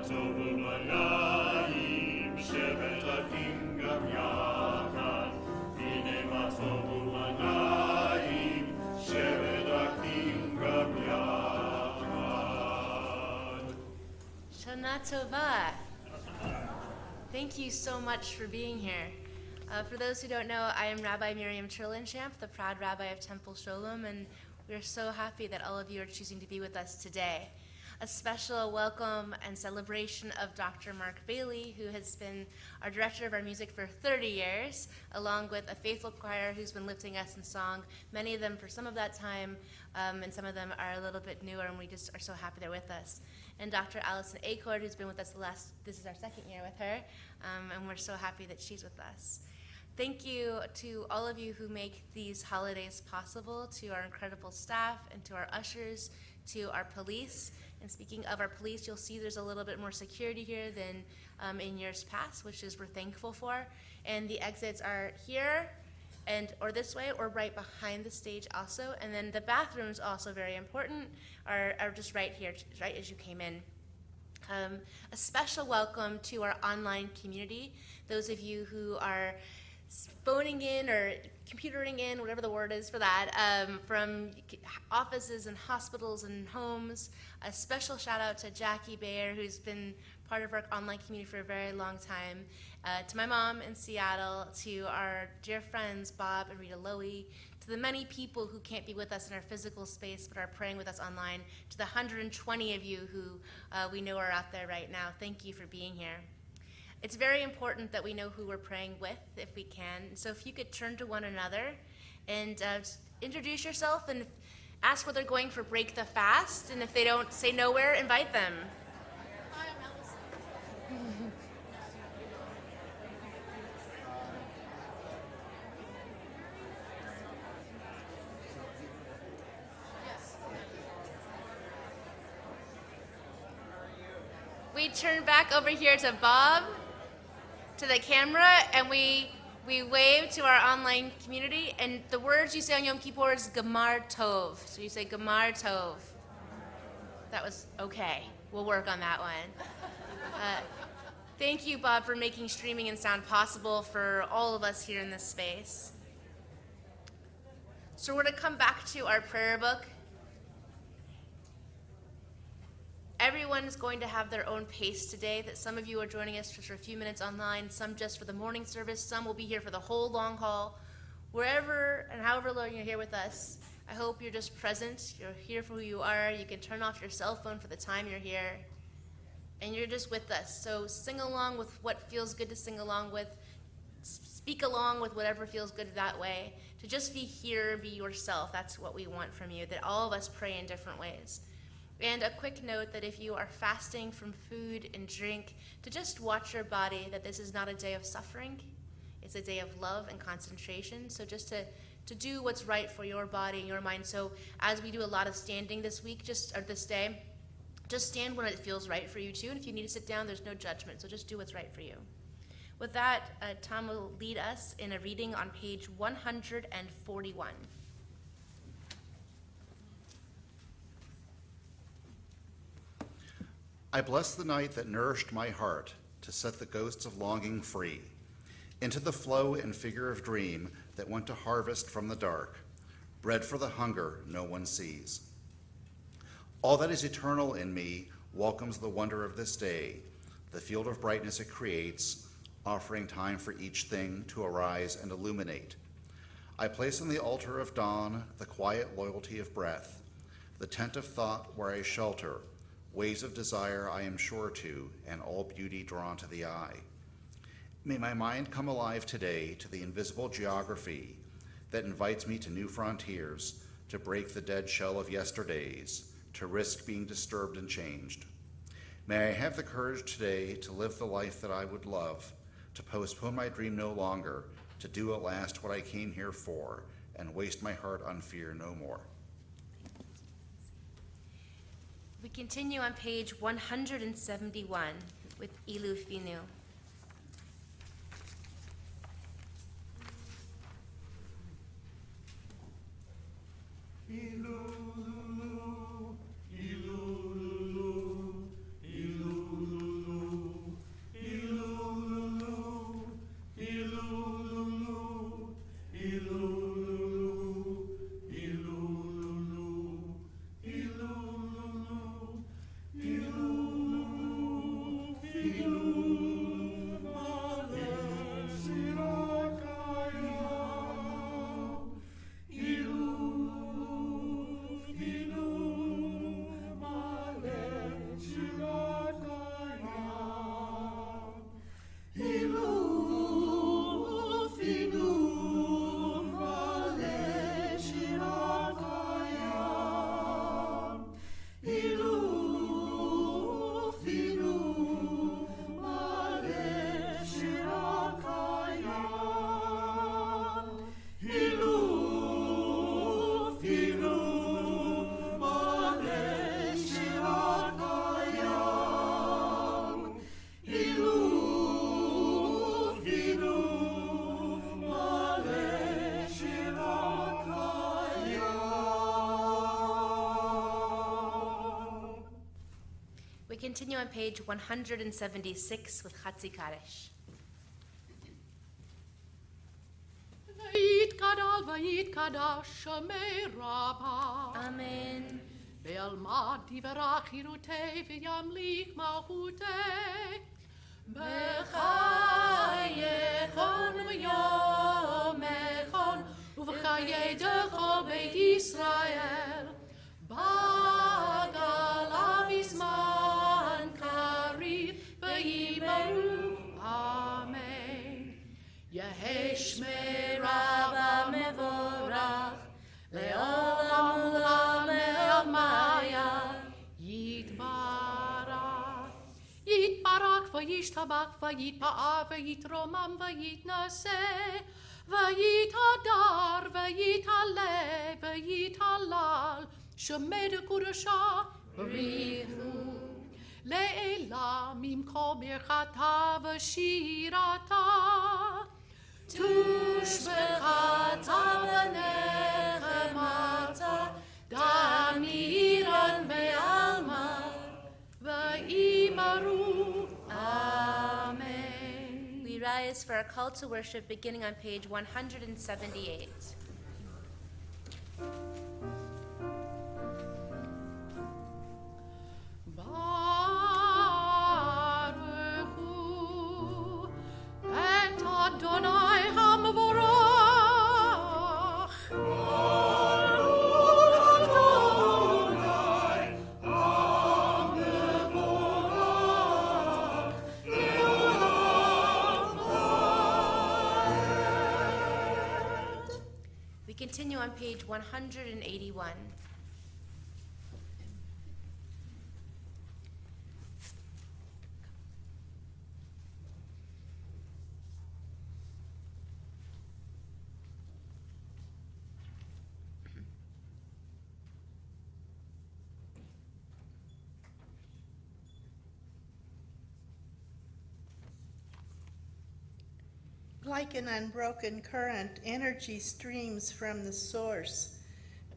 Shana Tova. Thank you so much for being here. For those who don't know, I am Rabbi Miriam Churlinshamp, the proud rabbi of Temple Sholom, and we are so happy that all of you are choosing to be with us today. A special welcome and celebration of Dr. Mark Bailey, who has been our director of our music for 30 years, along with a faithful choir who's been lifting us in song, many of them for some of that time, and some of them are a little bit newer, and we just are so happy they're with us. And Dr. Allison Acord, who's been with us this is our second year with her, and we're so happy that she's with us. Thank you to all of you who make these holidays possible, to our incredible staff and to our ushers, to our police. And speaking of our police, you'll see there's a little bit more security here than in years past, which is we're thankful for. And the exits are here, or this way, or right behind the stage also. And then the bathrooms, also very important, are just right here, right as you came in. A special welcome to our online community, those of you who are phoning in or computering in, whatever the word is for that, from offices and hospitals and homes. A special shout out to Jackie Bayer, who's been part of our online community for a very long time, to my mom in Seattle, to our dear friends Bob and Rita Lowy, to the many people who can't be with us in our physical space but are praying with us online, to the 120 of you who we know are out there right now. Thank you for being here. It's very important that we know who we're praying with, if we can. So if you could turn to one another and introduce yourself and ask where they're going for break the fast. And if they don't say nowhere, invite them. Hi, I'm Allison. Yes. We turn back over here to Bob, to the camera, and we wave to our online community, and the words you say on Yom Kippur is Gamar Tov. So you say Gamar Tov. That was okay. We'll work on that one. Thank you, Bob, for making streaming and sound possible for all of us here in this space. So we're going to come back to our prayer book. Everyone is going to have their own pace today, that some of you are joining us just for a few minutes online, some just for the morning service, some will be here for the whole long haul. Wherever and however long you're here with us, I hope you're just present, you're here for who you are, you can turn off your cell phone for the time you're here, and you're just with us. So sing along with what feels good to sing along with, speak along with whatever feels good that way, to just be here, be yourself. That's what we want from you, that all of us pray in different ways. And a quick note that if you are fasting from food and drink, to just watch your body, that this is not a day of suffering. It's a day of love and concentration. So just to do what's right for your body and your mind. So as we do a lot of standing this week, this day, just stand when it feels right for you too. And if you need to sit down, there's no judgment. So just do what's right for you. With that, Tom will lead us in a reading on page 141. I bless the night that nourished my heart to set the ghosts of longing free, into the flow and figure of dream that went to harvest from the dark, bread for the hunger no one sees. All that is eternal in me welcomes the wonder of this day, the field of brightness it creates, offering time for each thing to arise and illuminate. I place on the altar of dawn the quiet loyalty of breath, the tent of thought where I shelter, ways of desire I am sure to, and all beauty drawn to the eye. May my mind come alive today to the invisible geography that invites me to new frontiers, to break the dead shell of yesterdays, to risk being disturbed and changed. May I have the courage today to live the life that I would love, to postpone my dream no longer, to do at last what I came here for, and waste my heart on fear no more. We continue on page 171 with Ilu Finu. Ilu, Ilu, Ilu, Ilu, We continue on page 176 with Chatzi Kaddish. Vayit kadal vayit kadash shemei rabba. Amen. Ve'alma divarach hirutei v'yamlik mahutei. B'chayechon v'yomechon uv'chayei dechol beit Yisrael. Bagalav izman kariv v'yimaru. Amen. Yehi shmei rabba mevorach le'olam ulam me'amaya yitbarach. Yitbarach v'yishtabach v'yitpa'ar v'yitromam v'yitnaseh v'yitadar v'yitaleh v'yitalal shemei dekudasha b'richu le'elam imko birchata v'shirata tush b'chata v'nechemata damiran be'alma v'imaru. Amen. We rise for our call to worship beginning on page 178. Baruch hu et Adonai hamvorach. Baruch Adonai hamvorach le'olam va'ed. We continue on page 181. Like an unbroken current, energy streams from the source,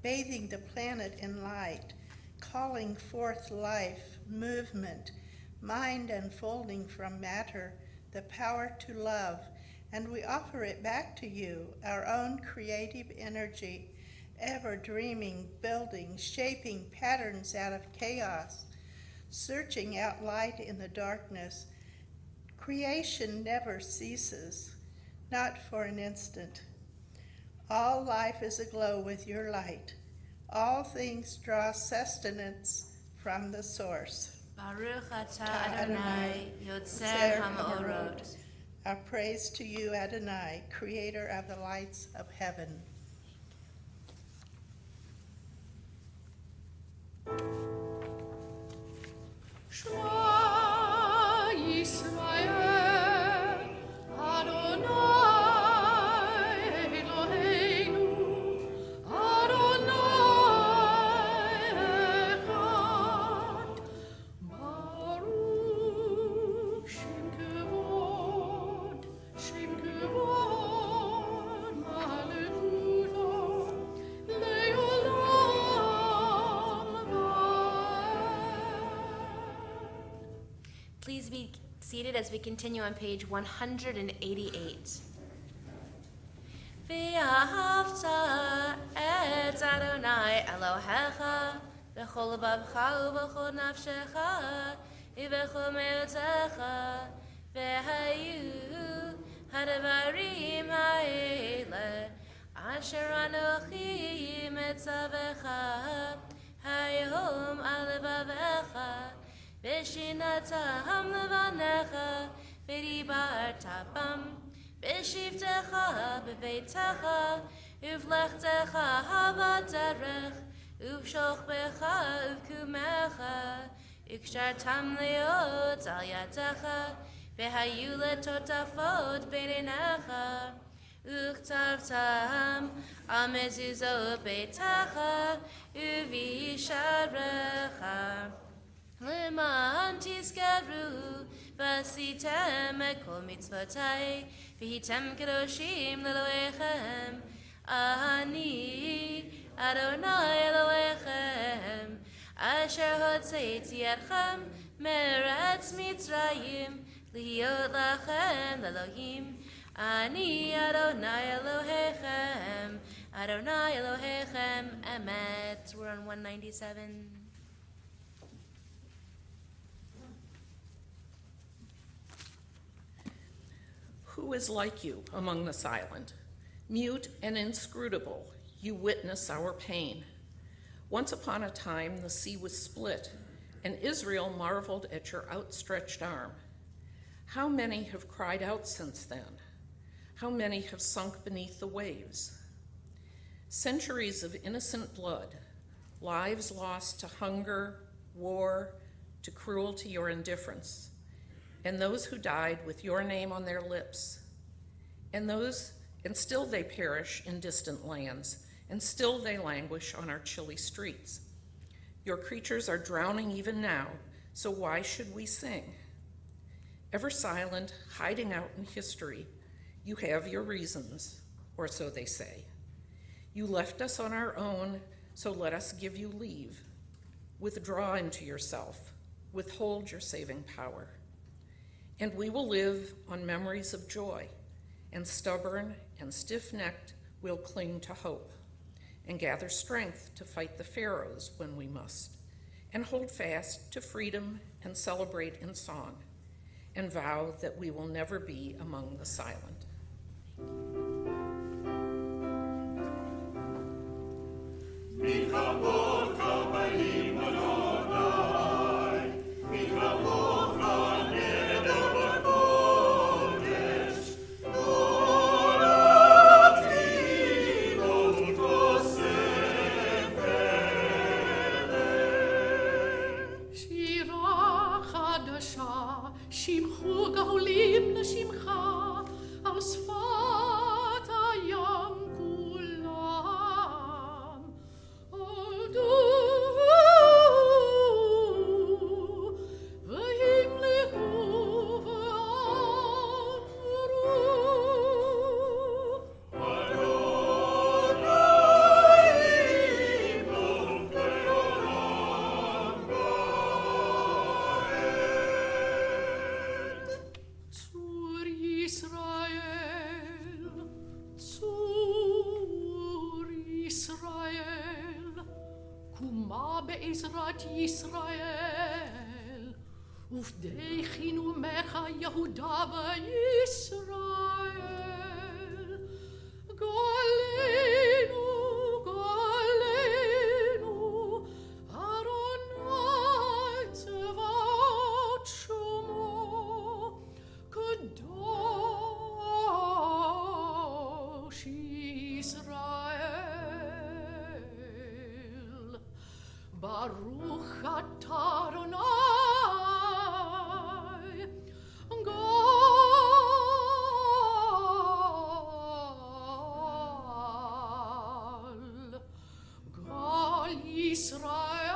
bathing the planet in light, calling forth life, movement, mind unfolding from matter, the power to love, and we offer it back to you, our own creative energy, ever dreaming, building, shaping patterns out of chaos, searching out light in the darkness. Creation never ceases. Not for an instant. All life is aglow with your light. All things draw sustenance from the source. Baruch atah Adonai, Yotzer HaMaorot. Our praise to you, Adonai, creator of the lights of heaven. Shema Yisrael, Adonai Eloheinu, Adonai Echad, Baruch Shem Kevod Malchuto, Le'olam Va'ed. Please be seated as we continue on page 188. V'ahavta et Adonai Elohecha v'chol lebavcha u'v'chol nafshecha u'v'chol me'otecha v'hayu hadavarim ha'ele asher anochi metzavecha hayom al levavecha v'shinatam levanecha v'dibartabam v'shivtecha b'veitecha uvlechtecha havaderech uvshochbecha uvkumecha ukshartam leot al yadecha v'hayu letotafot beinecha uchtavtam al mezuzot beitecha uvisharecha Leman tizkaru v'asitem kol mitzvotai v'hitem kedoshim leloechem Ani Adonai Elohechem אשר הוצאתי אתכם מארץ מצרים, להיות לכם לאלוהים. אני אדוני אלוהיכם, Adonai Elohechem Emet. We're on 197. Who is like you among the silent? Mute and inscrutable, you witness our pain. Once upon a time, the sea was split, and Israel marveled at your outstretched arm. How many have cried out since then? How many have sunk beneath the waves? Centuries of innocent blood, lives lost to hunger, war, to cruelty or indifference, and those who died with your name on their lips, and still they perish in distant lands, and still they languish on our chilly streets. Your creatures are drowning even now, so why should we sing? Ever silent, hiding out in history, you have your reasons, or so they say. You left us on our own, so let us give you leave. Withdraw into yourself, withhold your saving power. And we will live on memories of joy, and stubborn and stiff-necked we'll cling to hope, and gather strength to fight the pharaohs when we must, and hold fast to freedom and celebrate in song, and vow that we will never be among the silent. שירה חדשה, שמחו גאולים לשמך, על שפת הים כולם. עודו והמלכו ואמרו. צור ישראל, צור ישראל, קומה בעזרת ישראל, ופדי חינומך יהודה וישראל. גלנו, גלנו, ארוני צבאות שמו, קדוש ישראל. ברוך אתה אדוני, גל ישראל.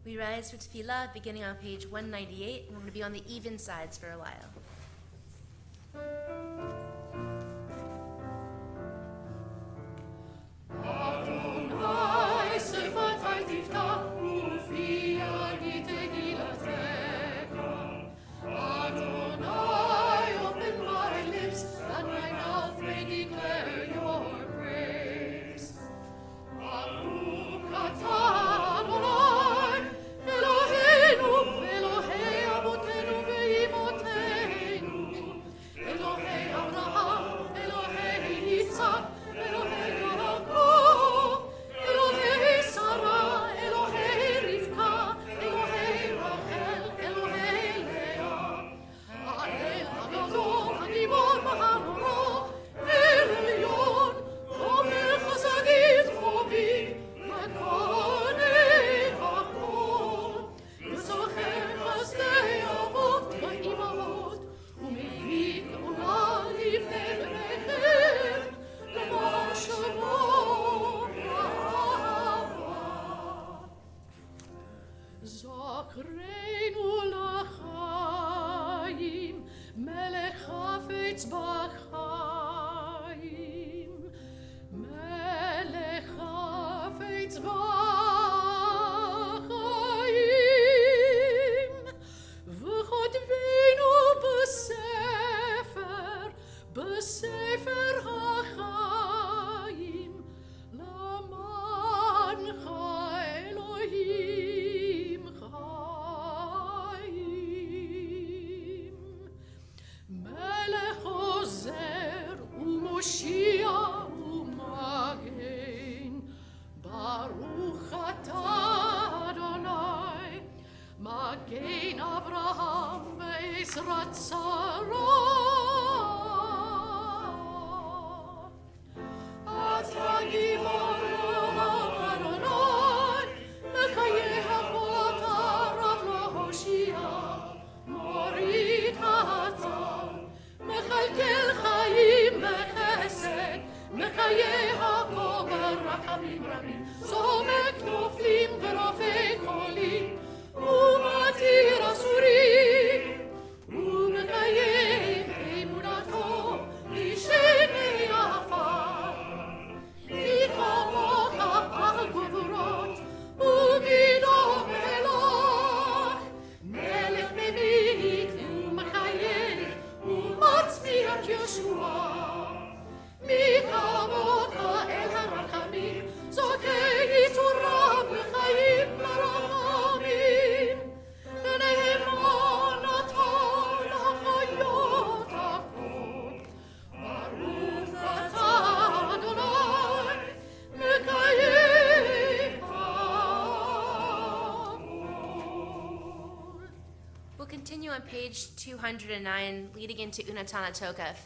We rise for tefillah, beginning on page 198, and we're going to be on the even sides for a while. Adonai, sefatai tiftach, ufi yadi tehilatecha. Adonai, open my lips, that my mouth may declare your praise. Baruch atah Adonai, Eloheinu, Elohei avotenu ve'imotenu, Misrat Sarah. Atagi Morona Baronoi, Mekayeha Polata Ravlo Hoshia, Moritata, Mechalkel Chaim Mechesed, Mekayeha Kober Rachamim Rabim, Somek Noflim Verofei Kolim, Umatir Asurim, Umekayem Emunato, Lishenei Afar, Ikamocha Al Guvurot, Umido Melach, Melech Mevit, Umechayem, Umatzmiach Yeshua, Mikamocha El HaRachamim, Zokei Turav L'chaim L'rachamim, V'nehem Onatan HaChayot HaKol, Baruch Atah Adonai, Mekayem HaKol. We'll continue on page 209, leading into Unatana Tokef.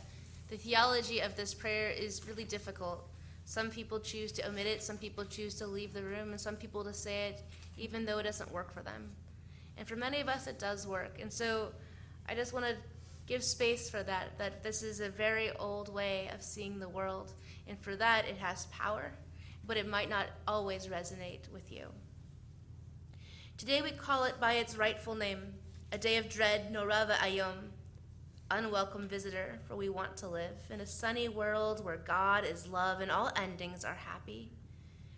The theology of this prayer is really difficult. Some people choose to omit it, some people choose to leave the room, and some people to say it even though it doesn't work for them. And for many of us, it does work. And so I just want to give space for that this is a very old way of seeing the world. And for that, it has power, but it might not always resonate with you. Today we call it by its rightful name, a day of dread, Norava Ayom, unwelcome visitor, for we want to live in a sunny world where God is love and all endings are happy.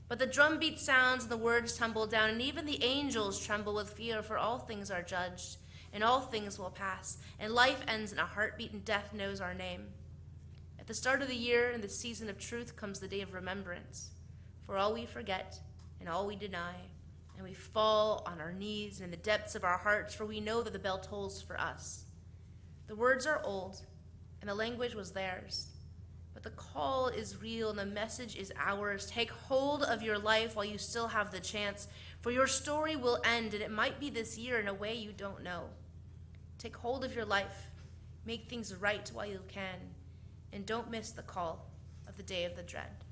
But the drumbeat sounds and the words tumble down, and even the angels tremble with fear, for all things are judged, and all things will pass, and life ends in a heartbeat, and death knows our name. At the start of the year, in the season of truth, comes the day of remembrance, for all we forget and all we deny, and we fall on our knees and in the depths of our hearts, for we know that the bell tolls for us. The words are old, and the language was theirs, but the call is real, and the message is ours. Take hold of your life while you still have the chance, for your story will end, and it might be this year in a way you don't know. Take hold of your life, make things right while you can, and don't miss the call of the day of the dread.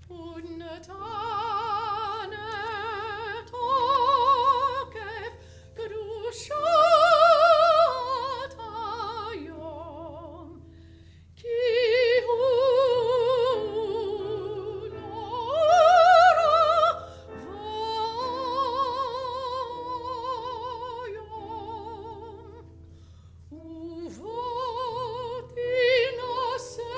Unatane Tokef Kedushat Hayom, Ki hu nora vayom, uvot inose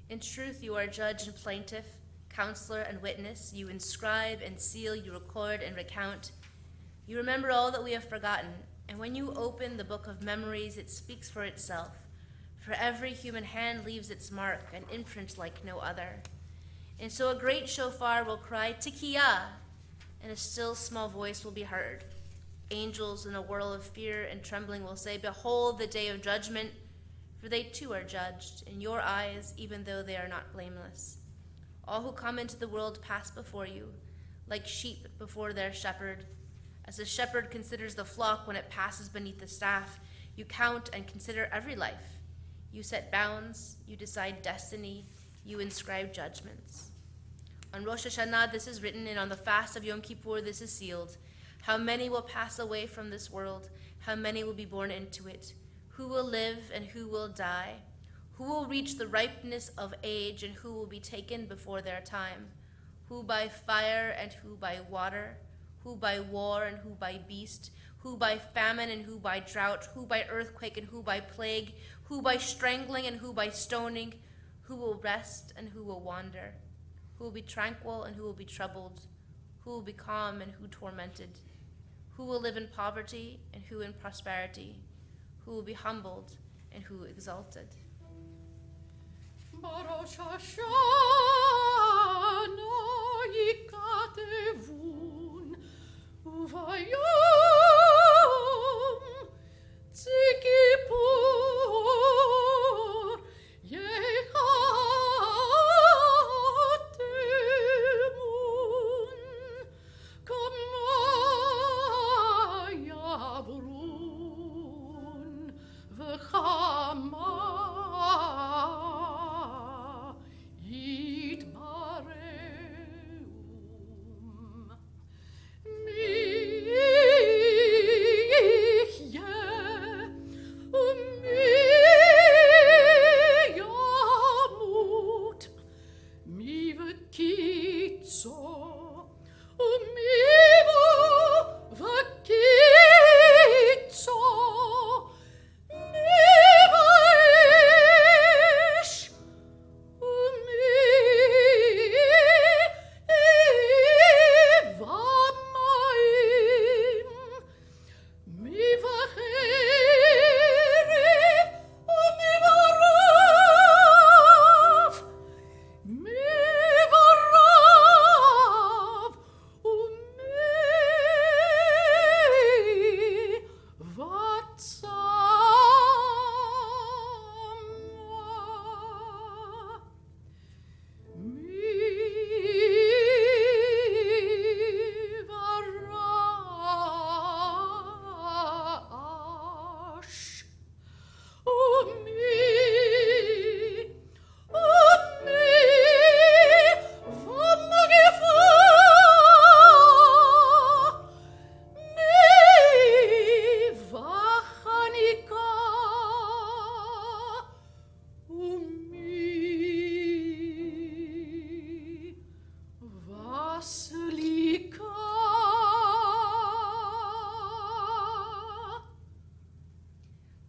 In truth, you are judge and plaintiff, counselor and witness. You inscribe and seal, you record and recount. You remember all that we have forgotten, and when you open the book of memories, it speaks for itself. For every human hand leaves its mark, an imprint like no other. And so a great shofar will cry, Tikiyah, and a still small voice will be heard. Angels in a whirl of fear and trembling will say, Behold the day of judgment, for they too are judged in your eyes, even though they are not blameless. All who come into the world pass before you, like sheep before their shepherd. As a shepherd considers the flock when it passes beneath the staff, you count and consider every life. You set bounds, you decide destiny, you inscribe judgments. On Rosh Hashanah this is written, and on the fast of Yom Kippur this is sealed. How many will pass away from this world? How many will be born into it? Who will live and who will die? Who will reach the ripeness of age, and who will be taken before their time? Who by fire and who by water? Who by war and who by beast? who by famine and who by drought, who by earthquake and who by plague, who by strangling and who by stoning, who will rest and who will wander, who will be tranquil and who will be troubled, who will be calm and who tormented, who will live in poverty and who in prosperity, who will be humbled and who exalted. Barosh Hashanah yikatevun uvayom Kippur yechatemun kama yavrun v'chama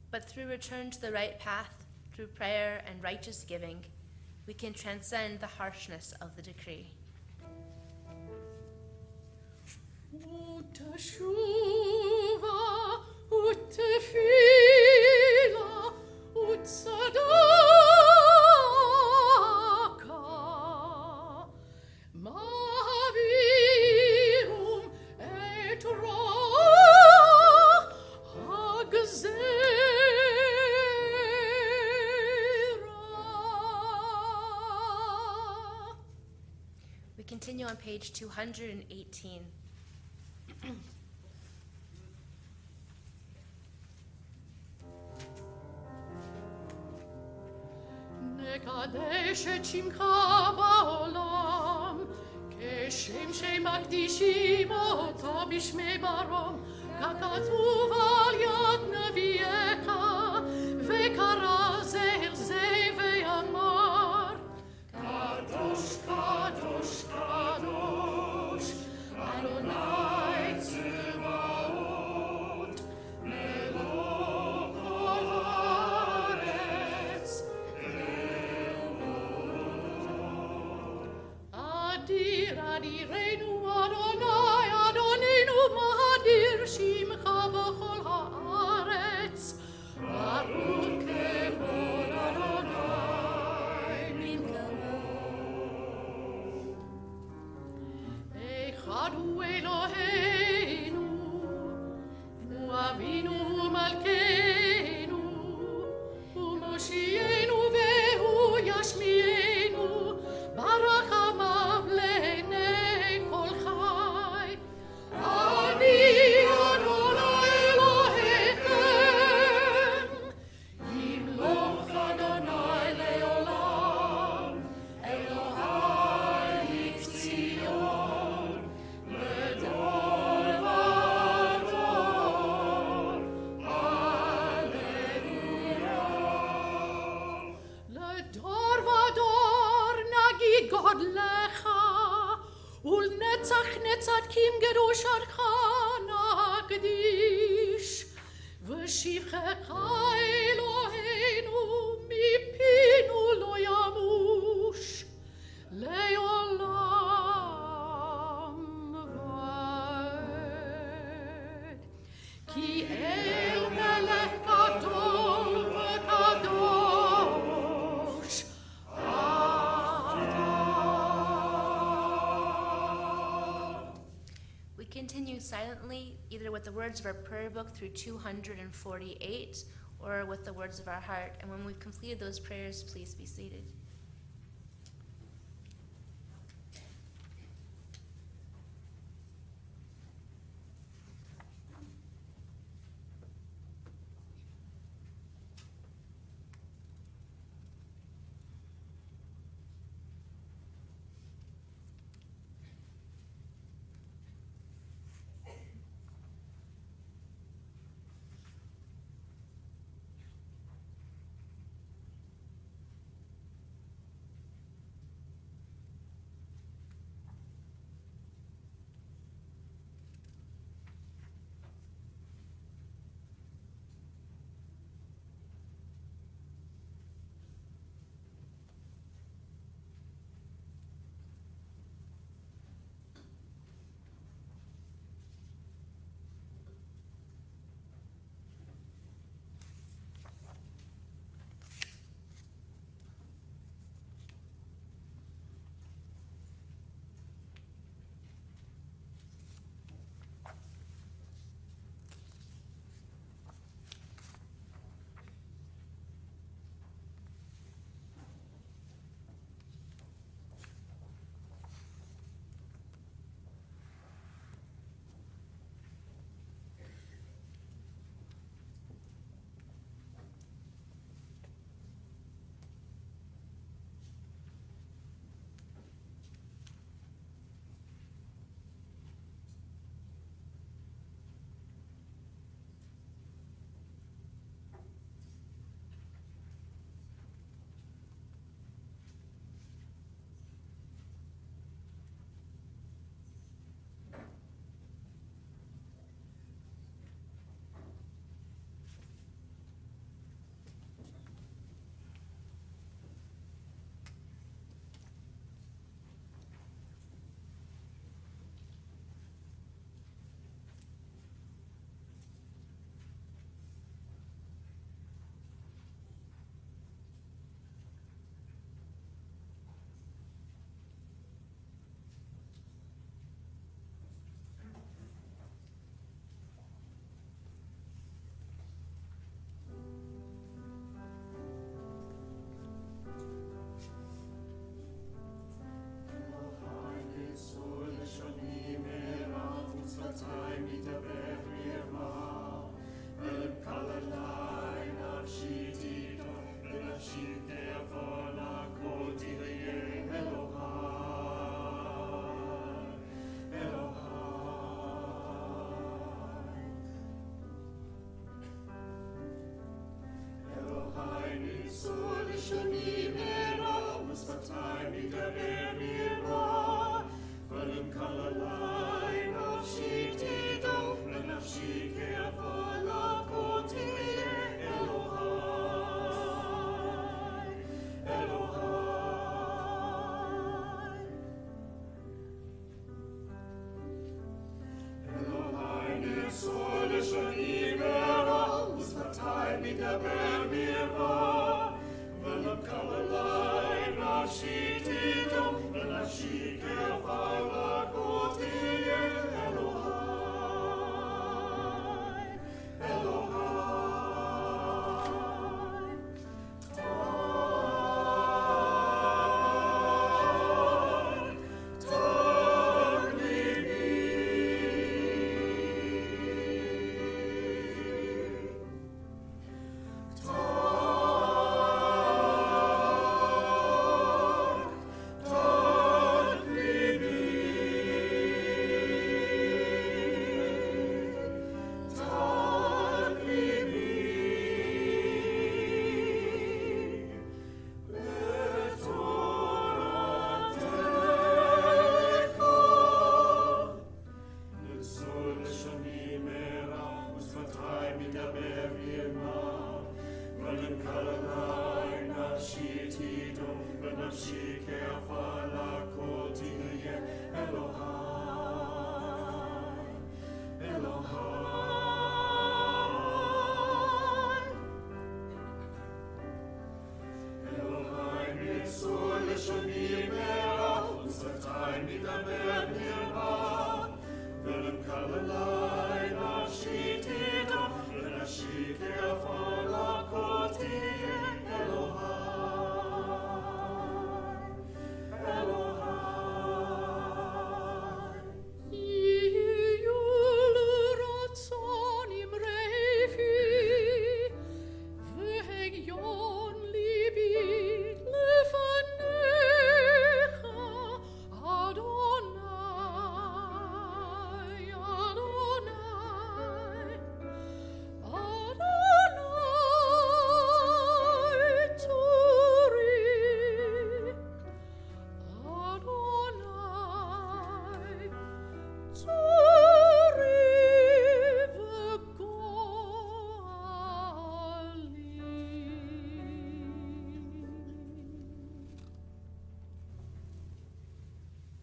But through return to the right path, through prayer and righteous giving, we can transcend the harshness of the decree. Utashuva, utefila, utsadaka, mavirum et roh hagzera. We continue on page 218. נקדש את שמך בעולם, כשם שמקדישים אותו בשמי ברום, ככתוב על יד נביאך, וקרא זה אל זה ואמר, קדוש, קדוש, קדוש, אדוני צבאות, מלוך כל הארץ. אדיר אדירנו אדוני אדוננו מאדיר שמך בכל הארץ ברוך כבוד אדוני מן כמוהו אחד הוא אלוהינו הוא אבינו ומלכנו הוא מושיענו והוא ישמיענו ברחמיו לעיני כל חי. אני אדוני אלוהיכם, ימלוך אדוני לעולם, אלוהי בציון, לדור ודור. הללויה. לדור ודור נגיד גודלך, ולנצח נצחים קדושתך נגיד. להקדיש, ושפחך אלוהינו מפינו לא ימוש, לעולם ועד. כי אל מלך גדול וקדוש We continue silently, either with the words of our prayer book through 248 or with the words of our heart. And when we've completed those prayers, please be seated.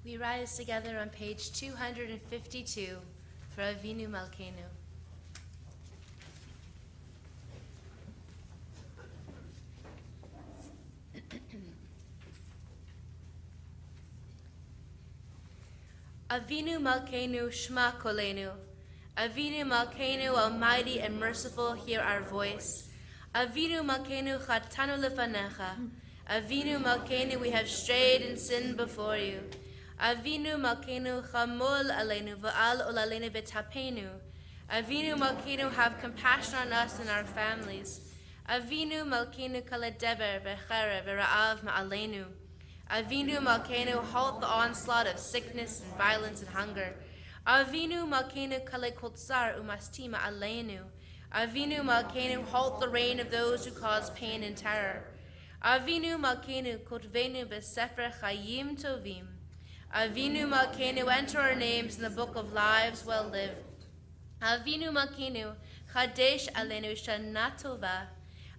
We rise together on page 252 for Avinu Malkeinu. Avinu Malkeinu Shema Kolenu. Avinu Malkeinu, Almighty and merciful, hear our voice. Avinu Malkeinu Chatanu Lefanecha. Avinu Malkeinu, we have strayed and sinned before you. Avinu Malkeinu Chamol Aleinu Va'al Olalenu V'Tapenu. Avinu Malkeinu, have compassion on us and our families. Avinu Malkeinu Kaladever V'Cherev V'Ra'av Ma'aleinu. Avinu Malkeinu, halt the onslaught of sickness and violence and hunger. Avinu Malkeinu Kale Kotsar Umastima Aleinu. Avinu Malkeinu, halt the reign of those who cause pain and terror. Avinu Malkeinu Kotvenu B'Sefer Chayim Tovim. Avinu Malkeinu, enter our names in the book of lives well lived. Avinu Malkeinu, Chadesh Aleinu Shana Tova.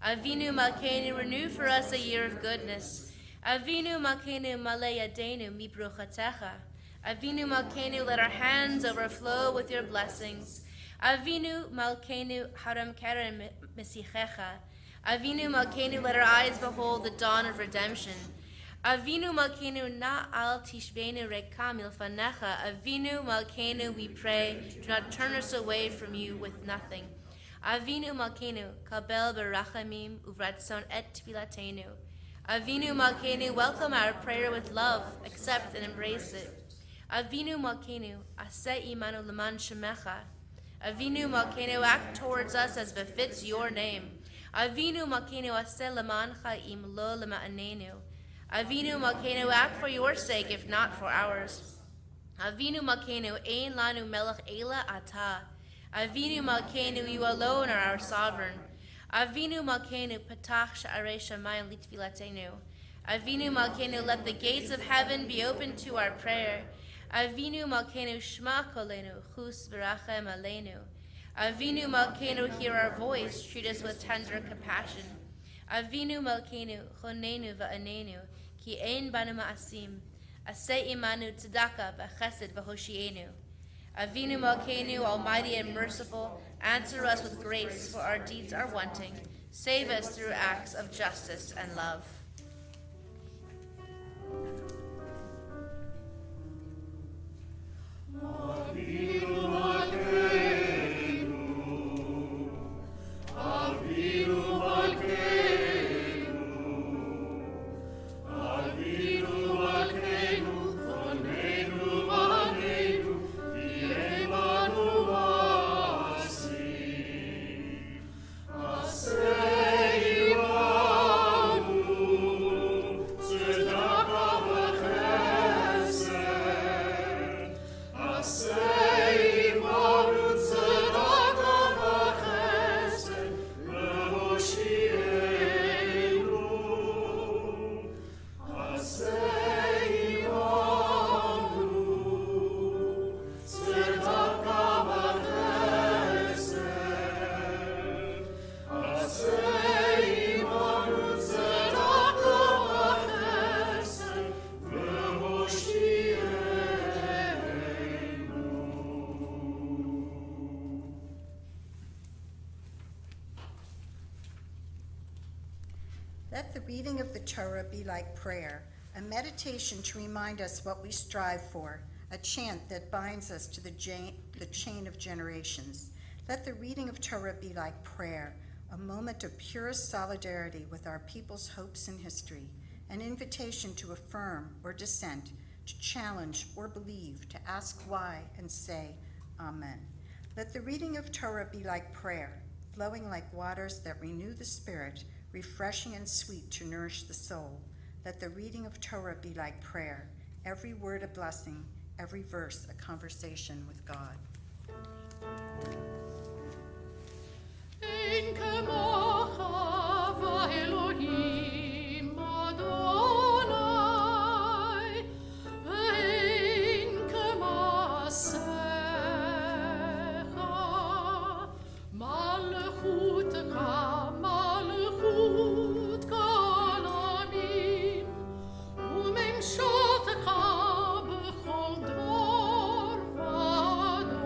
Avinu Malkeinu, renew for us a year of goodness. Avinu Malkeinu, Malei Yadeinu Mibruchatecha. Avinu Malkeinu, let our hands overflow with your blessings. Avinu Malkeinu, Haram Keren Mesichecha. Avinu Malkeinu, let our eyes behold the dawn of redemption. Avinu Malkeinu, na al tishvenu rekam ilfanecha. Avinu Malkeinu, we pray, do not turn us away from you with nothing. Avinu Malkeinu, kabel berachamim uvratzon et tfilatenu. Avinu Malkeinu, welcome our prayer with love, accept and embrace it. Avinu Malkeinu, aseh imanu leman shemecha. Avinu Malkeinu, act towards us as befits your name. Avinu Malkeinu, aseh lemancha im lo lema'anenu. Avinu Malkeinu, act for your sake, if not for ours. Avinu Malkeinu, ein lanu melech ela ata. Avinu Malkeinu, you alone are our sovereign. Avinu Malkeinu, patach sha'arei shamayim litfilatenu. Avinu Malkeinu, let the gates of heaven be open to our prayer. Avinu Malkeinu, shma kolenu, chus v'rachem aleinu. Avinu Malkeinu, hear our voice, treat us with tender compassion. Avinu Malkeinu, chonenu va'anenu, ki ein banu ma'asim, aseh imanu tzedakah v'chesed v'hoshienu. Avinu Malkeinu, almighty and merciful, answer us with grace, for our deeds are wanting. Save us through acts of justice and love. Avinu Malkeinu, Avinu Malkeinu, Avinu Malkeinu, Chonenu v'Aneinu, ki ein banu ma'asim, aseh imanu Let the reading of the Torah be like prayer, a meditation to remind us what we strive for, a chant that binds us to the chain of generations. Let the reading of Torah be like prayer, a moment of purest solidarity with our people's hopes and history, an invitation to affirm or dissent, to challenge or believe, to ask why and say Amen. Let the reading of Torah be like prayer, flowing like waters that renew the spirit, refreshing and sweet to nourish the soul. Let the reading of Torah be like prayer, every word a blessing, every verse a conversation with God. Ein kemocha v'Elohim Adonai, ein kemasecha, malchutecha, malchut kalamim, umemshotecha b'chol dor v'ador.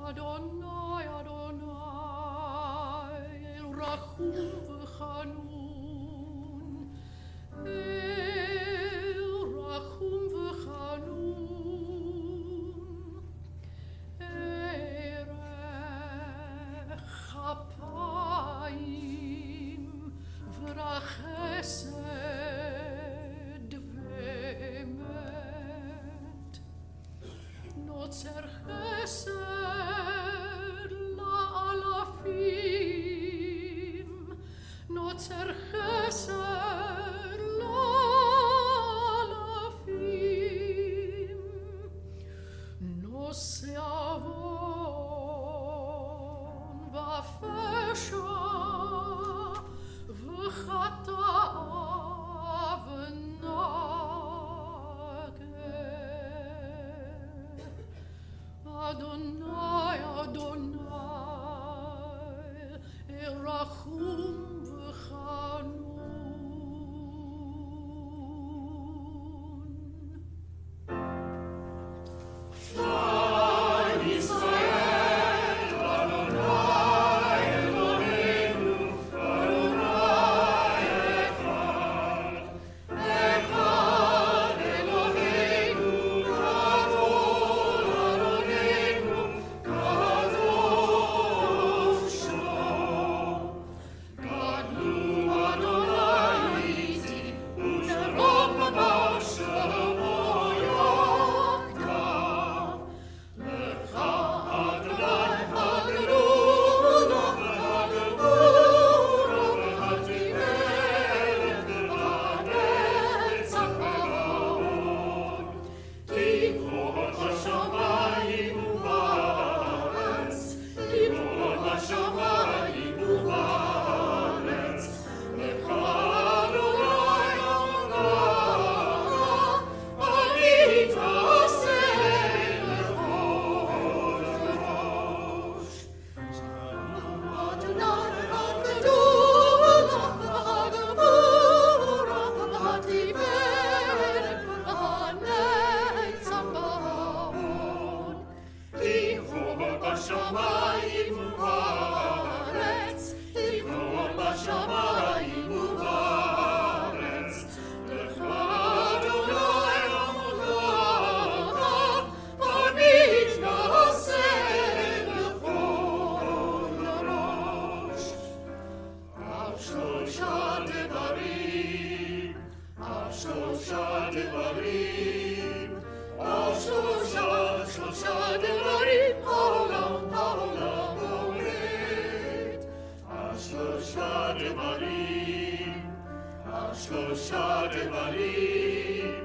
Adonai, Adonai, El Rachum v'Chanun, El Rachum v'Chanun, Erech Apayim v'Rachesed v'Emet, Notzer Chesed la'alafim, Notzer Chesed la'alafim, Nose avon v'afesha v'chata'a v'nageh. Adonai, Adonai, Erachum v'Chanun. Ashlosha devarim,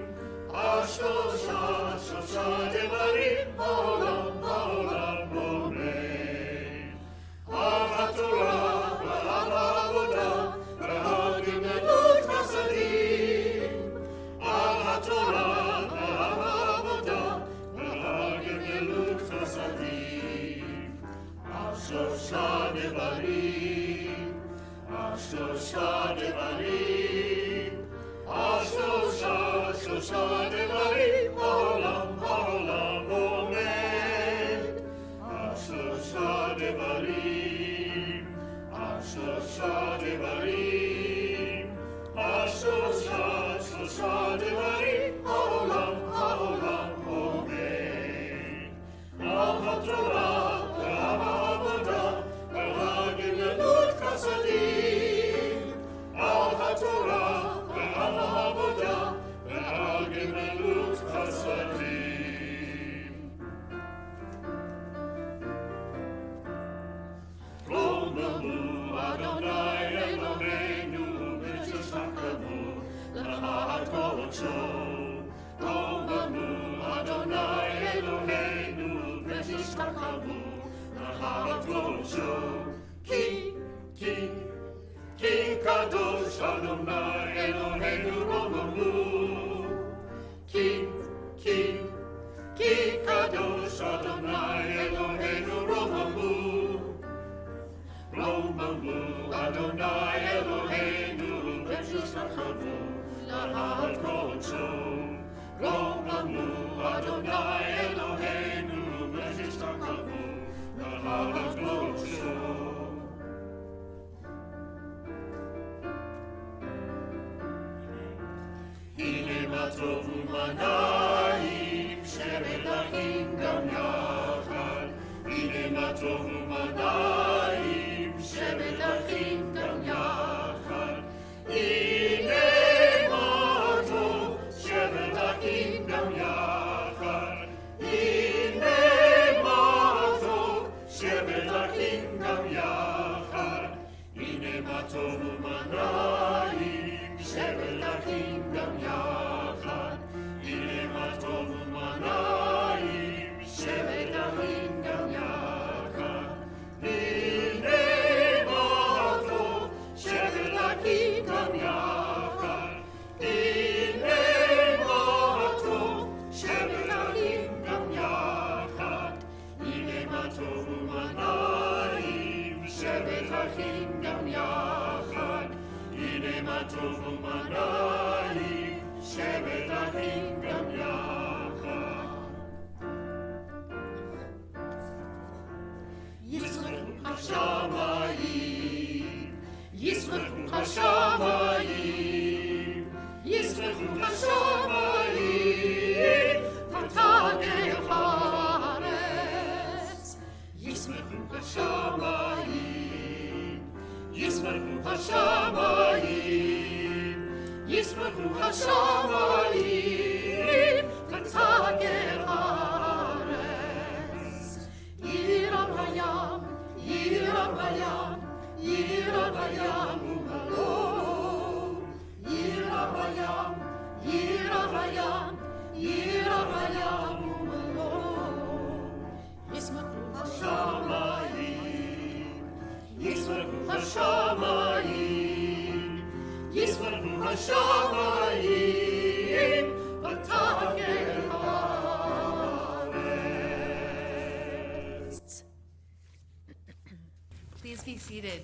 Please be seated.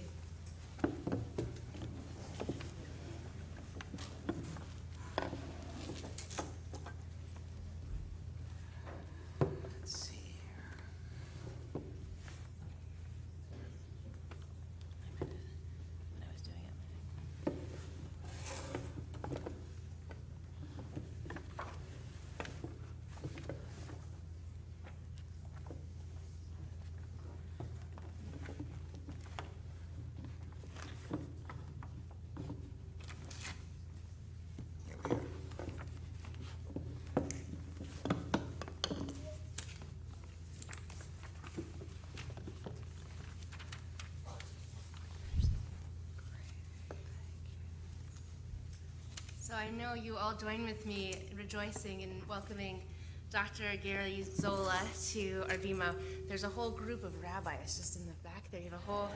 So I know you all join with me rejoicing and welcoming Dr. Gary Zola to our BMO. There's a whole group of rabbis just in the back there. You have a whole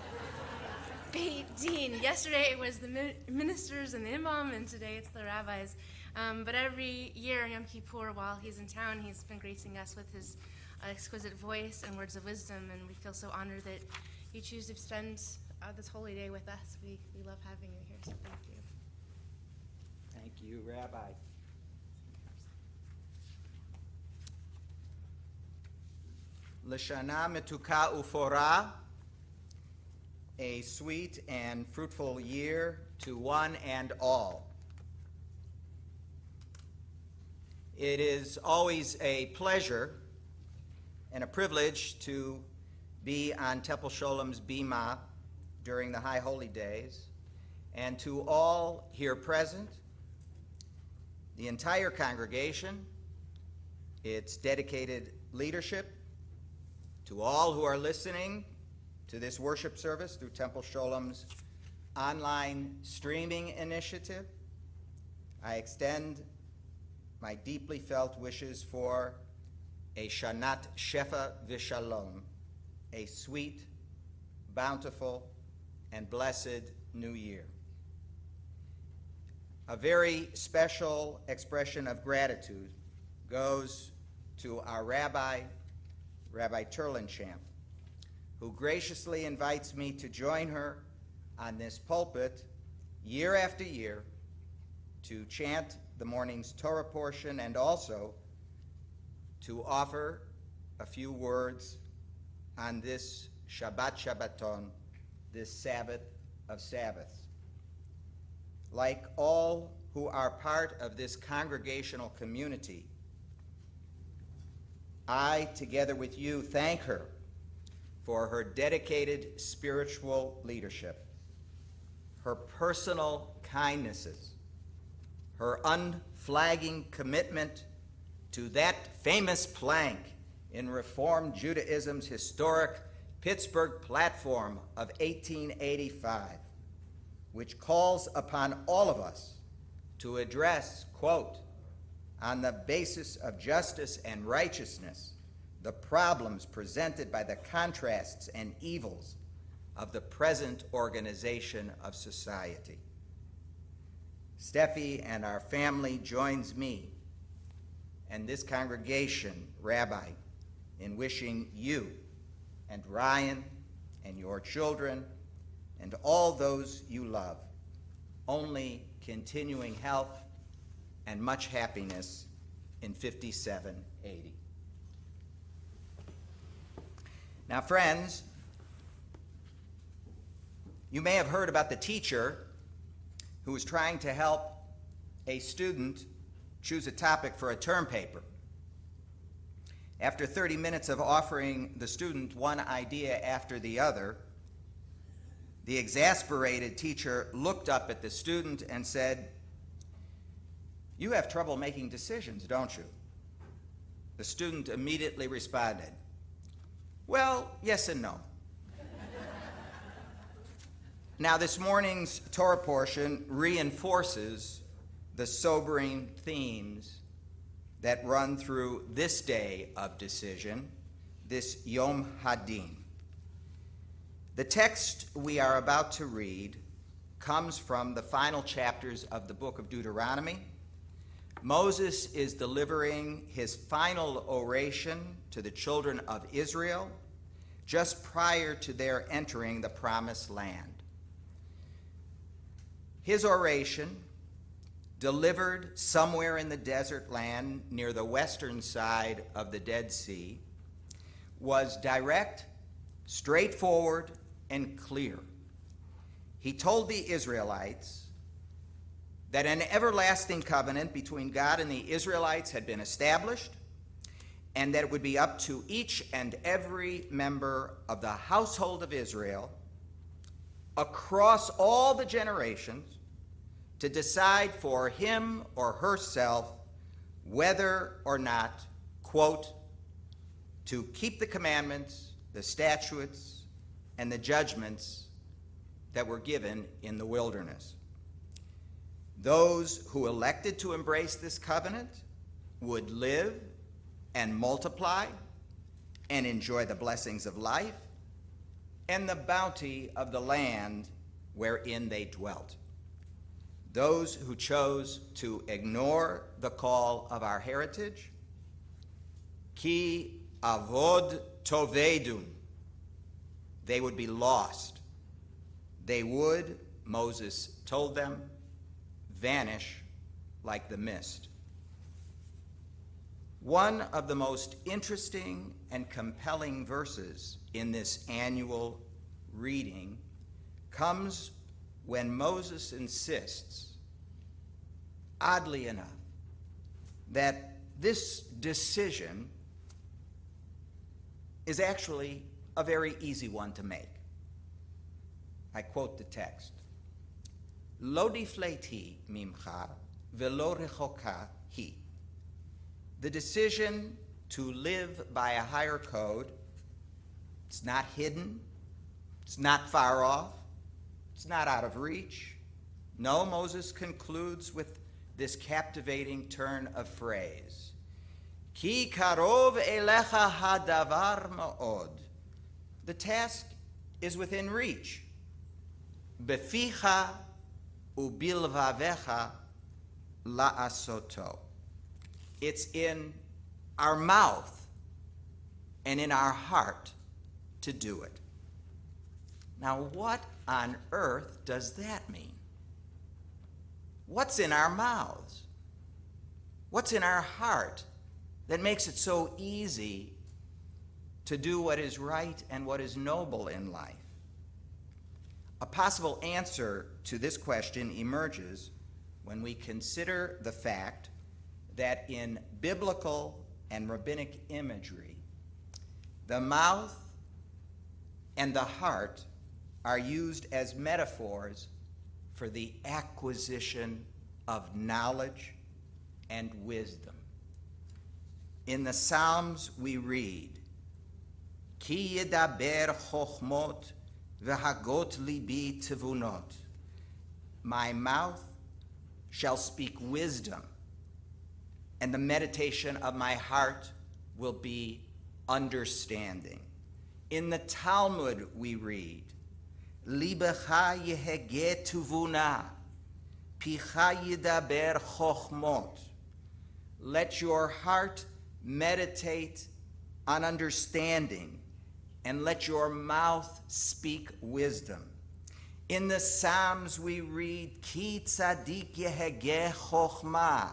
Beit Din. Yesterday it was the ministers and the imam, and today it's the rabbis. But every year, Yom Kippur, while he's in town, he's been gracing us with his exquisite voice and words of wisdom, and we feel so honored that you choose to spend this holy day with us. We love having you here, so thank you. Thank you, Rabbi. L'shana metuka ufora, a sweet and fruitful year to one and all. It is always a pleasure and a privilege to be on Temple Sholom's Bima during the High Holy Days, and to all here present, the entire congregation, its dedicated leadership, to all who are listening to this worship service through Temple Sholom's online streaming initiative, I extend my deeply felt wishes for a Shanat Shefa V'Shalom, a sweet, bountiful, and blessed new year. A very special expression of gratitude goes to our Rabbi Turlinchamp, who graciously invites me to join her on this pulpit year after year to chant the morning's Torah portion and also to offer a few words on this Shabbat Shabbaton, this Sabbath of Sabbaths. Like all who are part of this congregational community, I, together with you, thank her for her dedicated spiritual leadership, her personal kindnesses, her unflagging commitment to that famous plank in Reform Judaism's historic Pittsburgh Platform of 1885, which calls upon all of us to address, quote, on the basis of justice and righteousness, the problems presented by the contrasts and evils of the present organization of society. Steffi and our family joins me and this congregation, Rabbi, in wishing you and Ryan and your children and all those you love only continuing health and much happiness in 5780. Now, friends, you may have heard about the teacher who was trying to help a student choose a topic for a term paper. After 30 minutes of offering the student one idea after the other, the exasperated teacher looked up at the student and said, "You have trouble making decisions, don't you?" The student immediately responded, "Well, yes and no." Now, this morning's Torah portion reinforces the sobering themes that run through this day of decision, this Yom Hadin. The text we are about to read comes from the final chapters of the book of Deuteronomy. Moses is delivering his final oration to the children of Israel just prior to their entering the promised land. His oration, delivered somewhere in the desert land near the western side of the Dead Sea, was direct, straightforward, and clear. He told the Israelites that an everlasting covenant between God and the Israelites had been established, and that it would be up to each and every member of the household of Israel across all the generations to decide for him or herself whether or not, quote, to keep the commandments, the statutes, and the judgments that were given in the wilderness. Those who elected to embrace this covenant would live and multiply and enjoy the blessings of life and the bounty of the land wherein they dwelt. Those who chose to ignore the call of our heritage, ki avod tovedun, they would be lost. They would, Moses told them, vanish like the mist. One of the most interesting and compelling verses in this annual reading comes when Moses insists, oddly enough, that this decision is actually a very easy one to make. I quote the text, Lo difleti mimcha velo rechoka hi. The decision to live by a higher code, it's not hidden, it's not far off, it's not out of reach. No, Moses concludes with this captivating turn of phrase. Ki karov elecha hadavar ma'od. The task is within reach. Beficha ubilvavecha la'asoto. It's in our mouth and in our heart to do it. Now, what on earth does that mean? What's in our mouths? What's in our heart that makes it so easy to do what is right and what is noble in life? A possible answer to this question emerges when we consider the fact that in biblical and rabbinic imagery, the mouth and the heart are used as metaphors for the acquisition of knowledge and wisdom. In the Psalms we read, Ki yedaber chochmot v'hagot libi tivunot. My mouth shall speak wisdom, and the meditation of my heart will be understanding. In the Talmud we read, Libecha yehege tuvuna, picha yidaber chochmot. Let your heart meditate on understanding, and let your mouth speak wisdom. In the Psalms we read, Ki tzadik yehege chochma.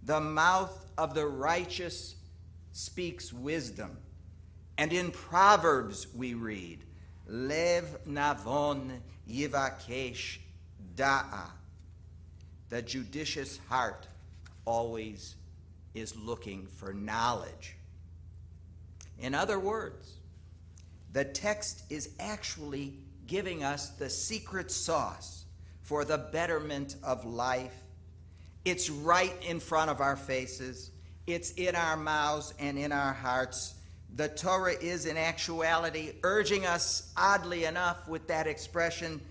The mouth of the righteous speaks wisdom. And in Proverbs we read, Lev navon yivakesh da'a. The judicious heart always is looking for knowledge. In other words, the text is actually giving us the secret sauce for the betterment of life. It's right in front of our faces. It's in our mouths and in our hearts. The Torah is in actuality urging us, oddly enough, with that expression,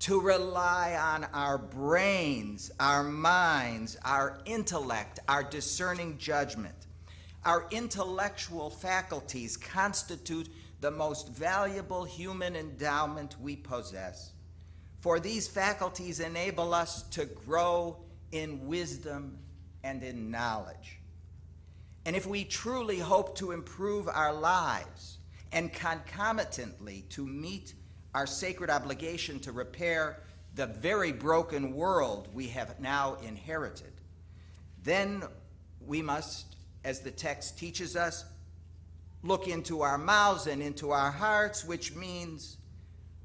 to rely on our brains, our minds, our intellect, our discerning judgment. Our intellectual faculties constitute the most valuable human endowment we possess, for these faculties enable us to grow in wisdom and in knowledge. And if we truly hope to improve our lives and concomitantly to meet our sacred obligation to repair the very broken world we have now inherited, then we must, as the text teaches us, look into our mouths and into our hearts, which means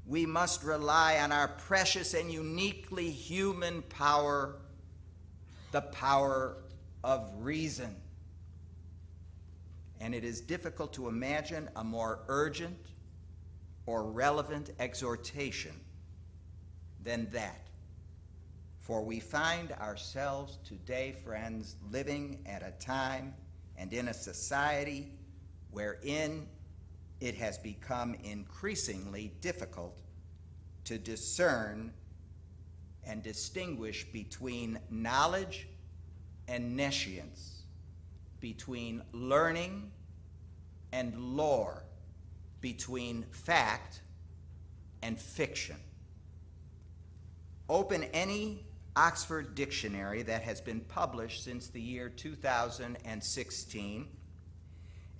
we must rely on our precious and uniquely human power, the power of reason. And it is difficult to imagine a more urgent or relevant exhortation than that. For we find ourselves today, friends, living at a time and in a society wherein it has become increasingly difficult to discern and distinguish between knowledge and nescience, between learning and lore, between fact and fiction. Open any Oxford dictionary that has been published since the year 2016,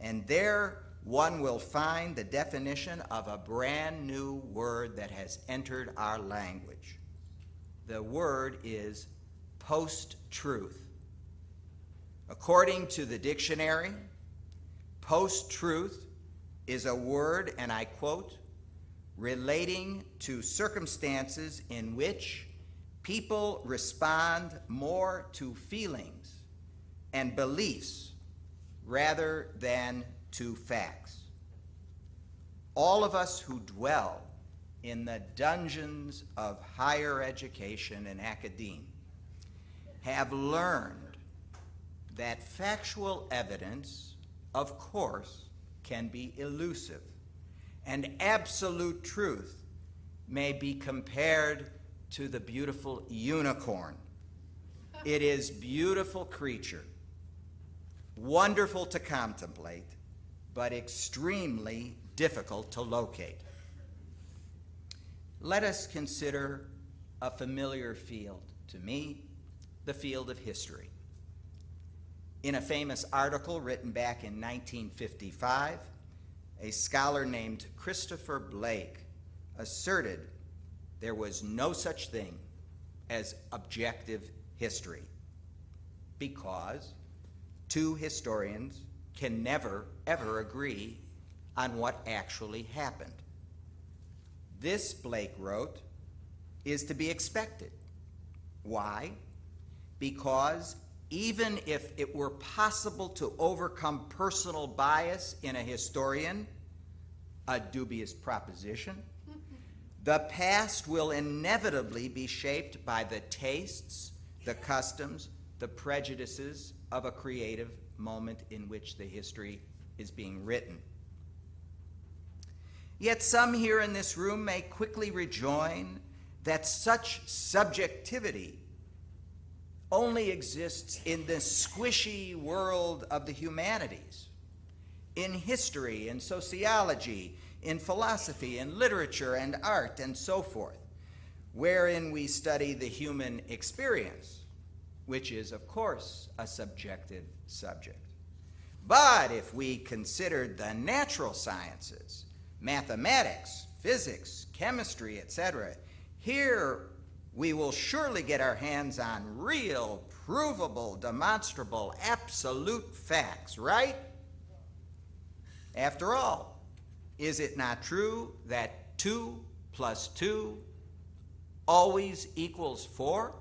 and there one will find the definition of a brand new word that has entered our language. The word is post-truth. According to the dictionary, post-truth is a word, and I quote, relating to circumstances in which people respond more to feelings and beliefs rather than to facts. All of us who dwell in the dungeons of higher education and academia have learned that factual evidence, of course, can be elusive, and absolute truth may be compared to the beautiful unicorn. It is beautiful creature, wonderful to contemplate, but extremely difficult to locate. Let us consider a familiar field to me, the field of history. In a famous article written back in 1955, a scholar named Christopher Blake asserted there was no such thing as objective history because two historians can never, ever agree on what actually happened. This, Blake wrote, is to be expected. Why? Because even if it were possible to overcome personal bias in a historian, a dubious proposition, the past will inevitably be shaped by the tastes, the customs, the prejudices of a creative moment in which the history is being written. Yet some here in this room may quickly rejoin that such subjectivity only exists in the squishy world of the humanities, in history and sociology, in philosophy and literature and art and so forth, wherein we study the human experience, which is, of course, a subjective subject. But if we considered the natural sciences, mathematics, physics, chemistry, etc., here we will surely get our hands on real, provable, demonstrable, absolute facts, right? After all, is it not true that 2 + 2 always equals 4?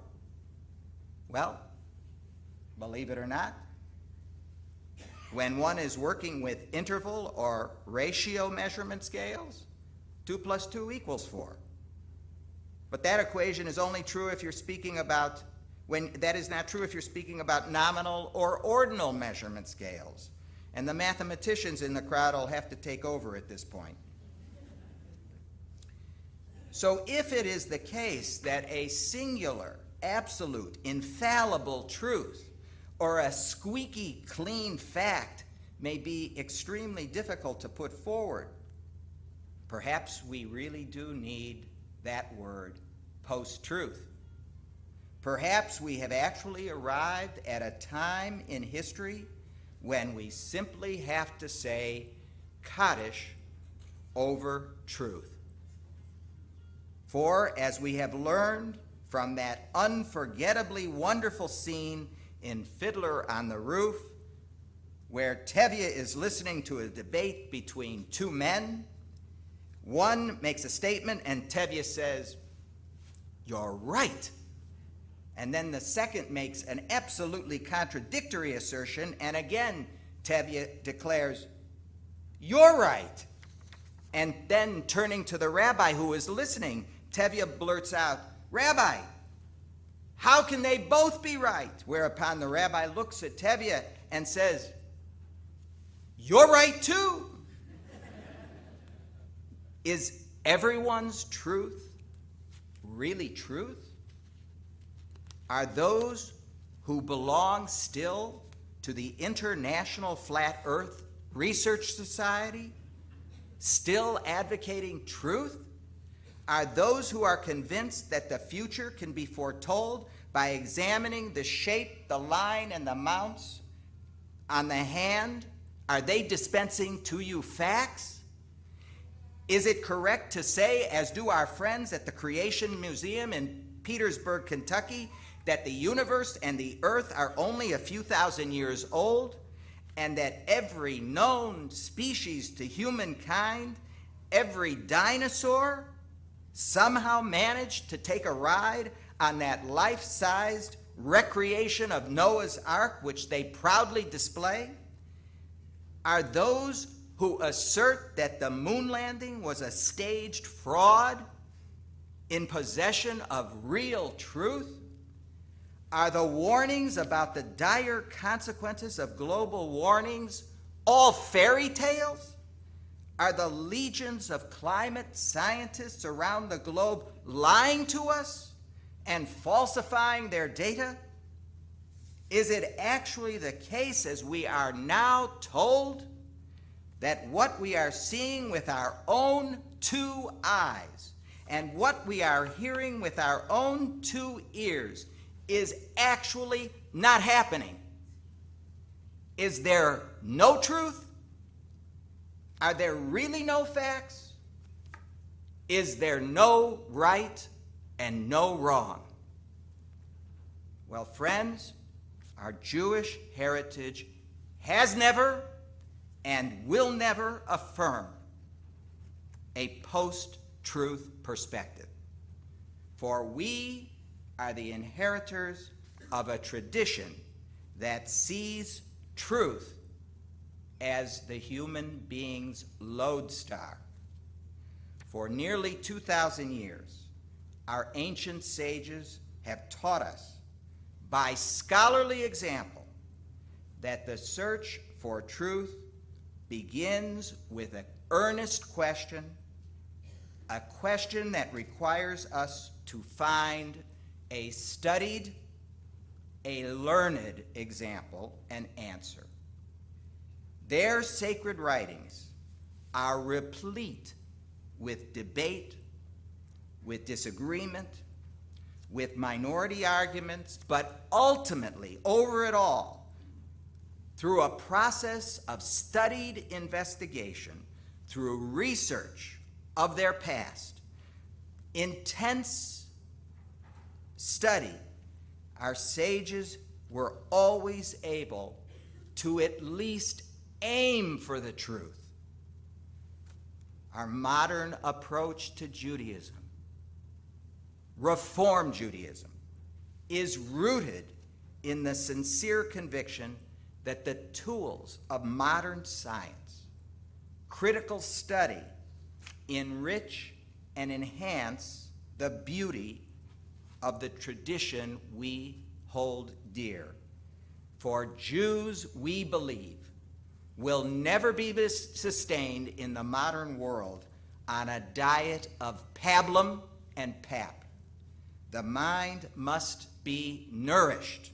Well, believe it or not, when one is working with interval or ratio measurement scales, 2 + 2 equals 4. But that equation is only true if you're speaking about, that is not true if you're speaking about nominal or ordinal measurement scales. And the mathematicians in the crowd will have to take over at this point. So if it is the case that a singular, absolute, infallible truth or a squeaky clean fact may be extremely difficult to put forward, perhaps we really do need that word, post-truth. Perhaps we have actually arrived at a time in history when we simply have to say Kaddish over truth. For as we have learned from that unforgettably wonderful scene in Fiddler on the Roof, where Tevye is listening to a debate between two men, one makes a statement and Tevye says, "You're right." And then the second makes an absolutely contradictory assertion, and again Tevye declares, "You're right." And then turning to the rabbi who is listening, Tevye blurts out, "Rabbi, how can they both be right?" Whereupon the rabbi looks at Tevye and says, "You're right too." Is everyone's truth really truth? are those who belong still to the International Flat Earth Research Society, still advocating truth? Are those who are convinced that the future can be foretold by examining the shape, the line, and the mounts on the hand? Are they dispensing to you facts? Is it correct to say, as do our friends at the Creation Museum in Petersburg, Kentucky, that the universe and the earth are only a few thousand years old, and that every known species to humankind, every dinosaur, somehow managed to take a ride on that life-sized recreation of Noah's Ark, which they proudly display? Are those who assert that the moon landing was a staged fraud in possession of real truth? Are the warnings about the dire consequences of global warnings all fairy tales? Are the legions of climate scientists around the globe lying to us and falsifying their data? Is it actually the case, as we are now told, that what we are seeing with our own two eyes and what we are hearing with our own two ears is actually not happening? Is there no truth? Are there really no facts? Is there no right and no wrong? Well, friends, our Jewish heritage has never and will never affirm a post-truth perspective, for we are the inheritors of a tradition that sees truth as the human being's lodestar. For nearly 2,000 years, our ancient sages have taught us by scholarly example that the search for truth begins with an earnest question, a question that requires us to find a studied, a learned example and answer. Their sacred writings are replete with debate, with disagreement, with minority arguments, but ultimately, over it all, through a process of studied investigation, through research of their past, intense study, our sages were always able to at least aim for the truth. Our modern approach to Judaism, Reform Judaism, is rooted in the sincere conviction that the tools of modern science, critical study, enrich and enhance the beauty of the tradition we hold dear. For Jews, we believe, will never be sustained in the modern world on a diet of pablum and pap. The mind must be nourished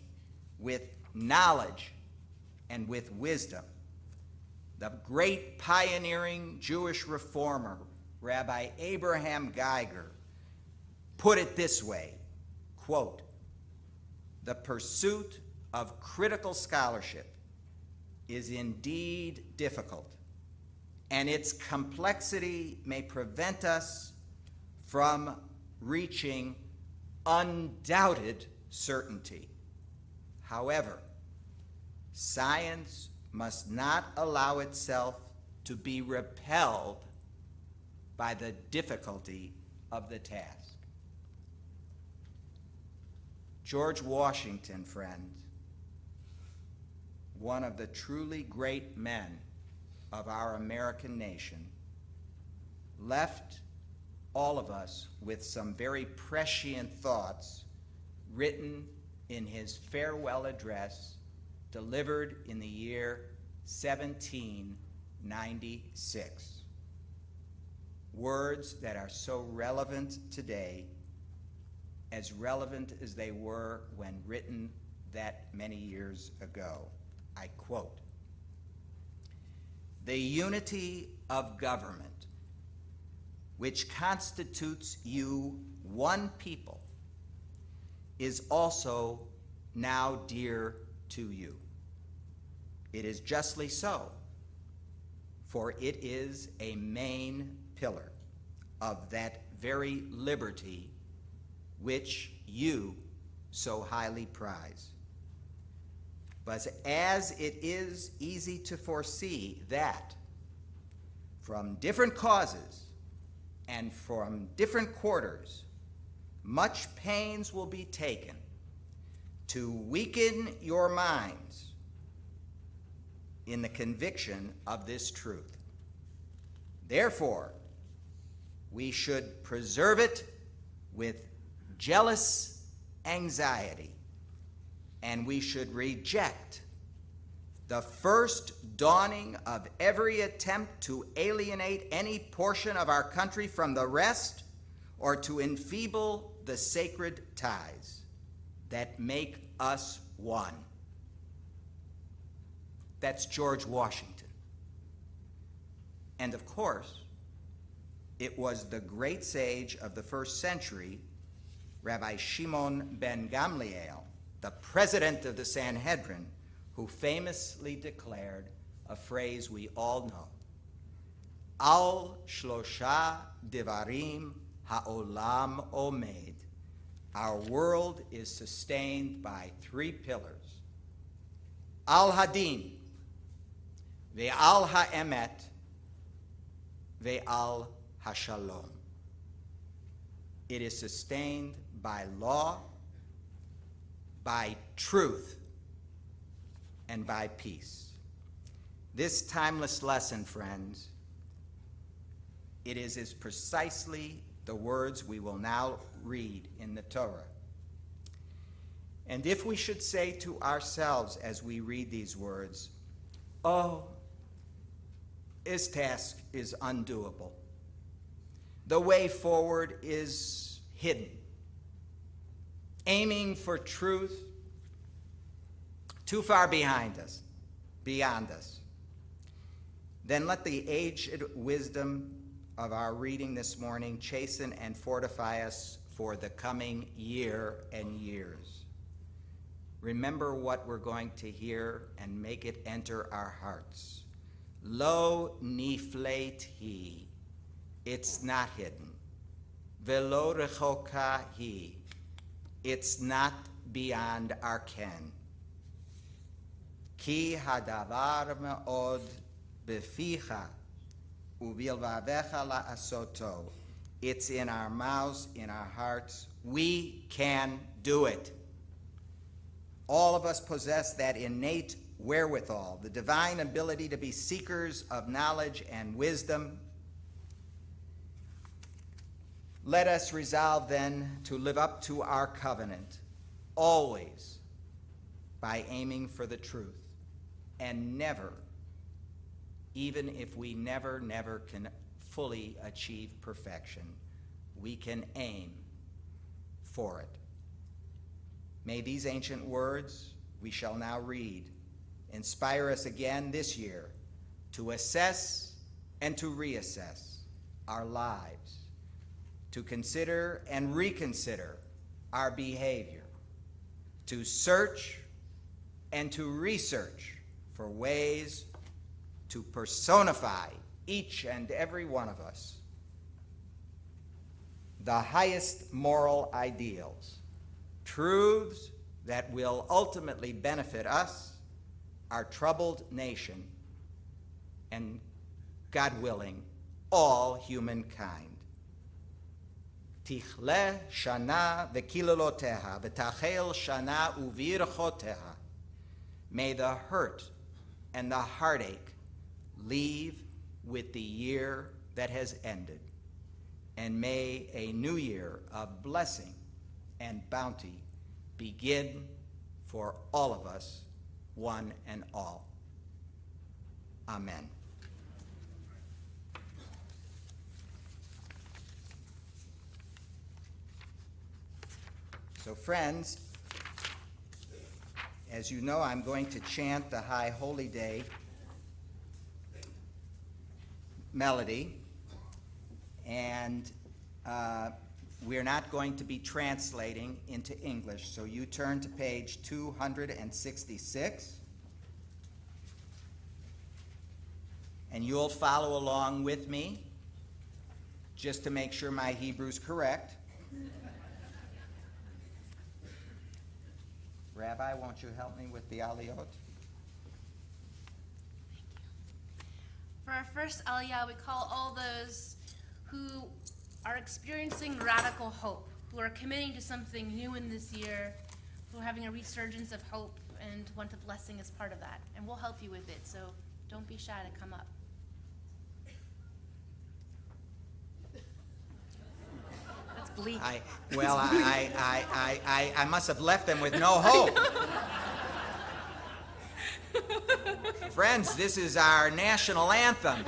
with knowledge and with wisdom. The great pioneering Jewish reformer, Rabbi Abraham Geiger, put it this way, quote, "The pursuit of critical scholarship is indeed difficult, and its complexity may prevent us from reaching undoubted certainty. However, science must not allow itself to be repelled by the difficulty of the task." George Washington, friends, one of the truly great men of our American nation, left all of us with some very prescient thoughts written in his farewell address delivered in the year 1796. Words that are so relevant today as relevant as they were when written that many years ago. I quote, "The unity of government, which constitutes you one people, is also now dear to you. It is justly so, for it is a main pillar of that very liberty which you so highly prize. But as it is easy to foresee that from different causes and from different quarters, much pains will be taken to weaken your minds in the conviction of this truth. Therefore, we should preserve it with jealous anxiety, and we should reject the first dawning of every attempt to alienate any portion of our country from the rest or to enfeeble the sacred ties that make us one." That's George Washington. And of course, it was the great sage of the first century, Rabbi Shimon ben Gamliel, the president of the Sanhedrin, who famously declared a phrase we all know, "Al shlosha devarim ha'olam omed." Our world is sustained by three pillars: al hadin, ve'al ha'emet, ve'al hashalom. It is sustained by law, by truth, and by peace. This timeless lesson, friends, it is precisely the words we will now read in the Torah. And if we should say to ourselves as we read these words, "Oh, this task is undoable. The way forward is hidden. Aiming for truth too far behind us, beyond us," then let the aged wisdom of our reading this morning chasten and fortify us for the coming year and years. Remember what we're going to hear and make it enter our hearts. Lo nifleit hi, it's not hidden. Velo rechoka hi, it's not beyond our ken. Ki hadavar me'od beficha ubilvavecha la'asoto. It's in our mouths, in our hearts. We can do it. All of us possess that innate wherewithal, the divine ability to be seekers of knowledge and wisdom. Let us resolve then to live up to our covenant, always by aiming for the truth, and never, even if we never can fully achieve perfection, we can aim for it. May these ancient words we shall now read inspire us again this year to assess and to reassess our lives, to consider and reconsider our behavior, to search and to research for ways to personify each and every one of us the highest moral ideals, truths that will ultimately benefit us, our troubled nation, and, God willing, all humankind. Tichle shana v'kiloloteha v'tachel shana uvirchoteha. May the hurt and the heartache leave with the year that has ended, and may a new year of blessing and bounty begin for all of us, one and all. Amen. So friends, as you know, I'm going to chant the High Holy Day melody, and we're not going to be translating into English, so you turn to page 266, and you'll follow along with me, just to make sure my Hebrew's correct. Rabbi, won't you help me with the aliyot? For our first aliyah, we call all those who are experiencing radical hope, who are committing to something new in this year, who are having a resurgence of hope and want a blessing as part of that. And we'll help you with it, so don't be shy to come up. That's bleak. I must have left them with no hope. Friends, this is our national anthem.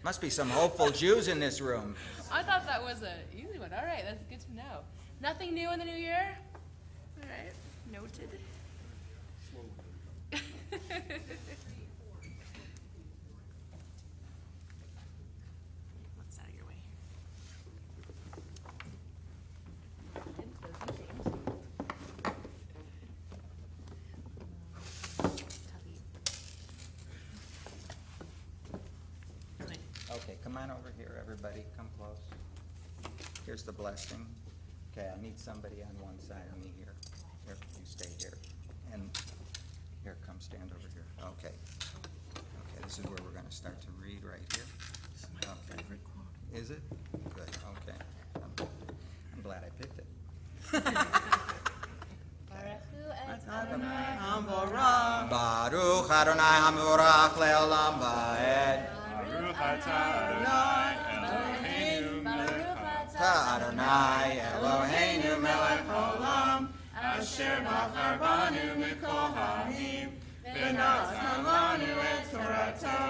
Must be some hopeful Jews in this room. I thought that was an easy one. All right, that's good to know. Nothing new in the new year? All right, noted. What's out of your way? Okay, come on over here, everybody. Come close. Here's the blessing. Okay, I need somebody on one side of me here. Here, you stay here. And here, come stand over here. Okay. Okay, this is where we're going to start to read right here. This is my favorite quote. Is it? Good, okay. I'm glad I picked it. Baruch Adonai Hamorach Le'olam Va'ed. Baruch atah Adonai Eloheinu melech Adonai Eloheinu melech haolam, asher bachar banu mikol ha'amim, v'natan lanu et Torato.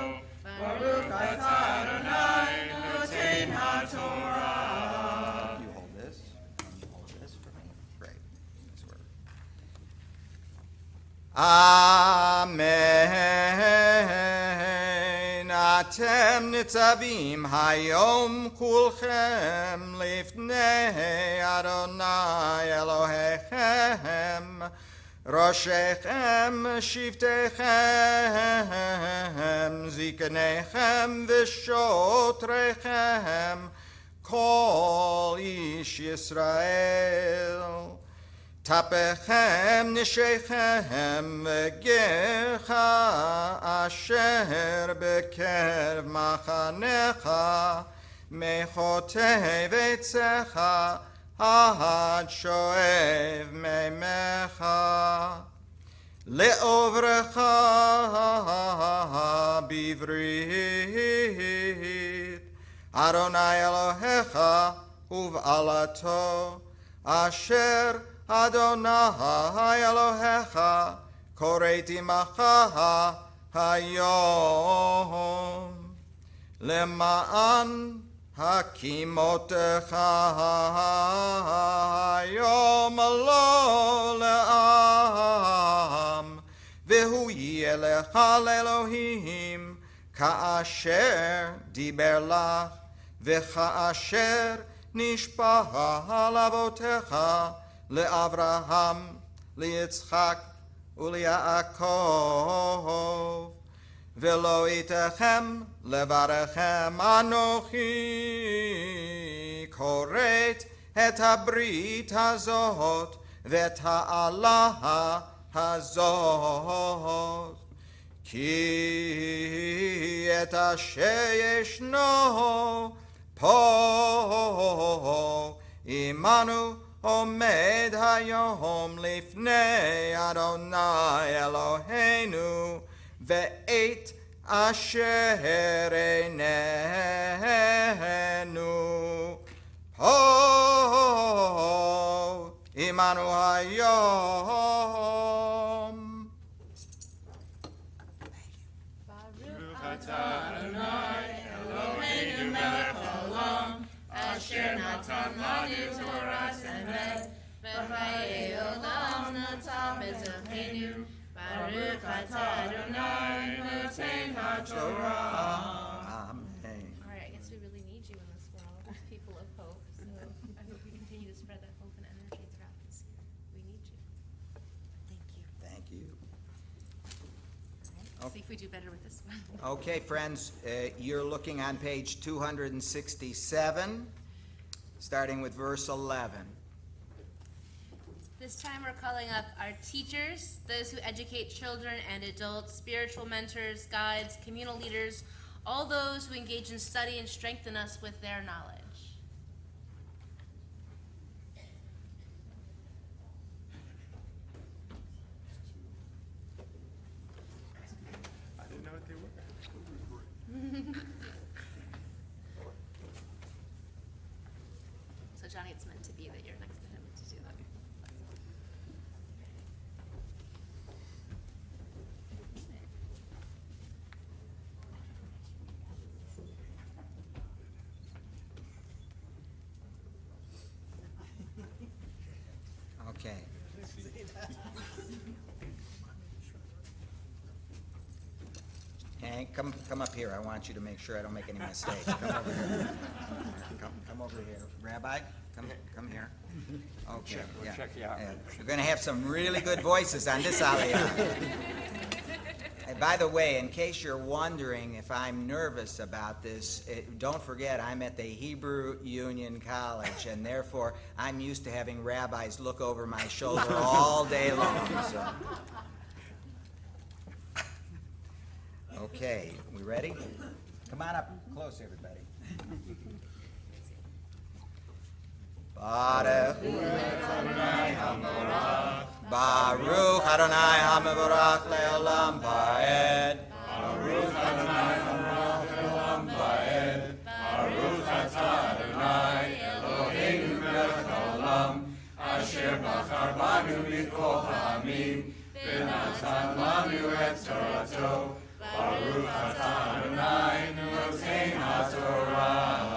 Baruch atah Adonai noten ha'Torah. You hold this, and you hold this for me. Great. This works. Amen. Atem nitzavim hayom kulchem lifnei Adonai Elohechem, Roshechem shiftechem, ziknechem v'shotrechem, kol ish Yisrael. Tapechem nishechem v'gecha asher bekerv machanecha, mechotei veitzecha ad shoev meimecha. Le'ovrecha bivrit, Adonai Elohecha uv'alato, asher Adonai Elohecha koreti macha hayom, lema'an hakimotecha hayom lo le'am, vehu yeh lecha le'Elohim ka'asher diber lach, v'ka'asher nishbah lavotecha le'Avraham, le'Yitzchak, u'le'Yaakov, ve'lo itechem levarechem anochi koret et habrit hazot ve'et ha'alah hazot, ki et asher yeshno po imanu Omed hayom lifnei Adonai Eloheinu, ve'et asher einenu po imanu hayom. Baruch atah Adonai Eloheinu melech haolam, asher natan lanu Torah emet, v'chaye olam natan b'tochenu, Baruch atah Adonai noten haTorah. Amen. All right, I guess we really need you in this world as people of hope. So I hope you continue to spread that hope and energy throughout this year. We need you. Thank you. See if we do better with this one. Okay, friends, you're looking on page 267, starting with verse 11. This time we're calling up our teachers, those who educate children and adults, spiritual mentors, guides, communal leaders, all those who engage in study and strengthen us with their knowledge. I didn't know what they were. So Johnny, it's meant to be that you're next to him to do that. Okay. Hank, come up here. I want you to make sure I don't make any mistakes. Come over here. Come over here. Rabbi, come here. Okay. We'll check you out. Yeah. You're going to have some really good voices on this aliyah. And by the way, in case you're wondering if I'm nervous about this, don't forget I'm at the Hebrew Union College, and therefore I'm used to having rabbis look over my shoulder all day long. So. Okay, we ready? Come on up close, everybody. Baruch Adonai HaMevorach Le'olam Va'ed. Baruch Adonai Hamelach Le'olam Va'ed. Baruch atah Adonai Eloheinu melech haolam, asher bachar banu mikol ha'amim, v'natan lanu et Torato. Baruch atah Adonai noten haTorah.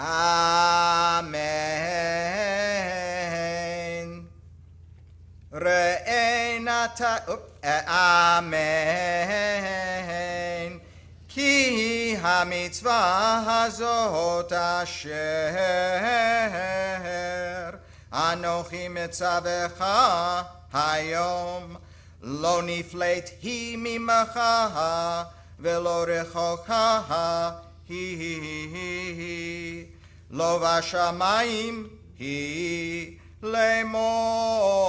Amen. Amen. Ki hamitzvah hazot asher anochi mitzavecha hayom lo niflet hi mimacha velo rechocha hi lo vashamayim hi lemor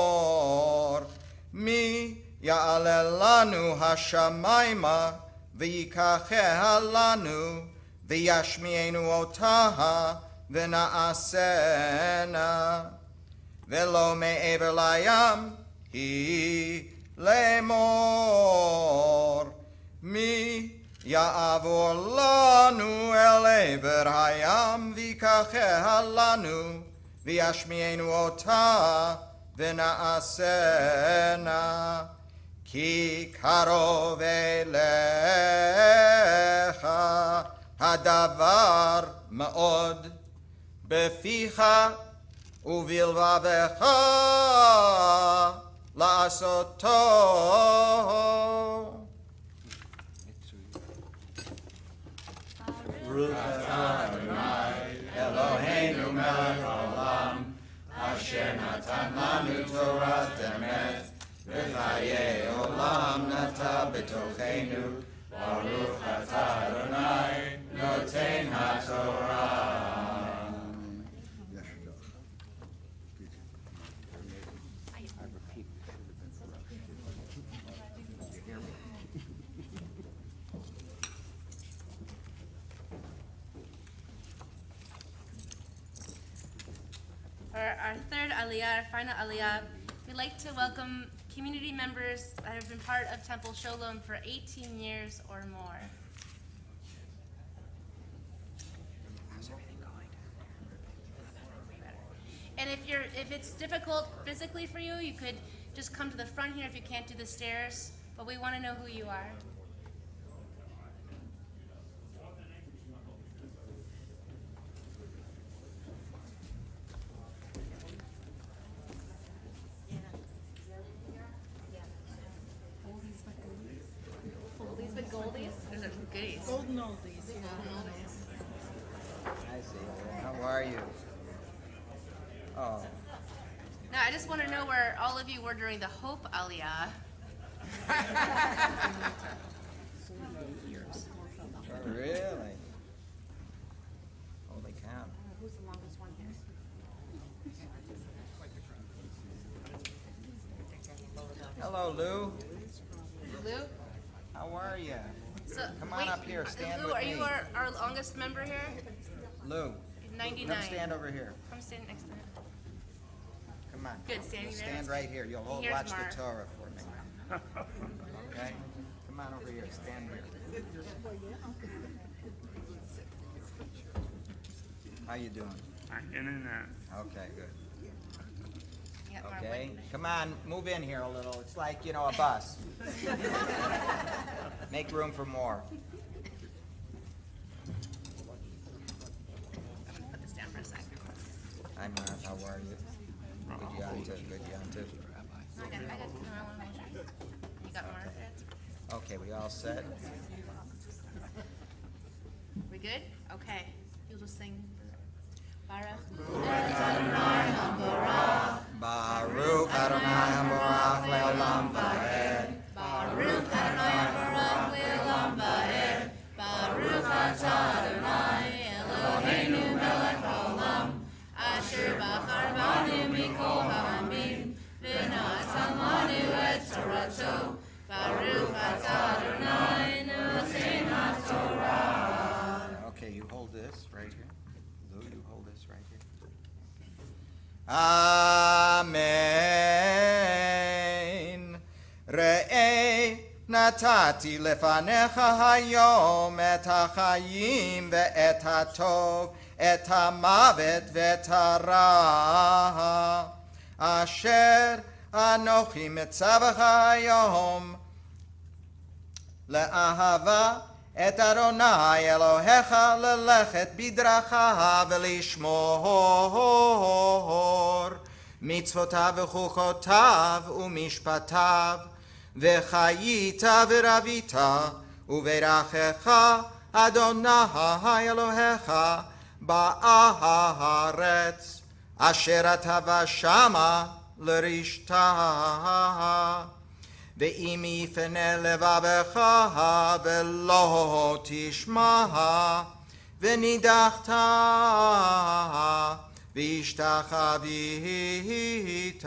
mi ya'alel lanu hashamayma v'yikacheha lanu v'yashmienu otaha v'na'asena velo me'ever layam hi lemor mi Ya'avor lanu el ever hayam v'yikacheha lanu v'yashmienu ota v'na'asena ki karov elecha hadavar ma'od beficha uvilvavecha la'asoto. Baruch atah Adonai Eloheinu melech haolam, asher natan lanu Torah emet, v'chaye olam nata b'tochenu. Baruch atah Adonai noten haTorah. For our third aliyah, our final aliyah, we'd like to welcome community members that have been part of Temple Sholom for 18 years or more. And if it's difficult physically for you, you could just come to the front here if you can't do the stairs, but we want to know who you are. Those are goodies. Golden oldies. I see. How are you? Oh, Now, I just want to know where all of you were during the Hope Aliyah. really? Holy cow. Who's the longest one here? Hello, Lou. Lou? How are you? So, Come on up here, stand Lou, with are me. you our longest member here? Lou, 99. come stand over here. Come stand next to him. Come on. Good, standing You'll there. stand right here. You'll Here's watch Mark. the Torah for me. Okay? Come on over here. Stand here. How you doing? I'm in and out. Okay, good. Yeah, Mark, Okay, wait. come on, move in here a little. It's like, a bus. Make room for more. I'm gonna put this down for a sec. I'm not. How are you? Good Yontif. Good Yontif. No, I got, no, I want to measure. You got Mark there? Okay, we all set? We good? Okay. You'll just sing. Baruch. Baruch Adonai Habarach Le'olam Va'ed. Baruch Adonai Baruch Le'olam Va'ed. Baruch atah Adonai Eloheinu melech haolam. Asher bachar banu mikol ha'amim. V'natan lanu et torato. Baruch atah Adonai noten ha'torah. Okay, you hold this right here. Lou, you hold this right here. Amen. Re'eh natati lefanecha hayom et hachayim ve'et hatov et hamavet ve'et hara asher anochi mitzavecha hayom le'ahava et Adonai Elohecha lelechet bidrachav velishmor mitzvotav v'chuchotav u'mishpatav v'chayita v'ravita u'verachecha Adonai Elohecha ba'aretz asher atava shama l'rishta ואם יפנה לבבך ולא תשמע ונידחת והשתחווית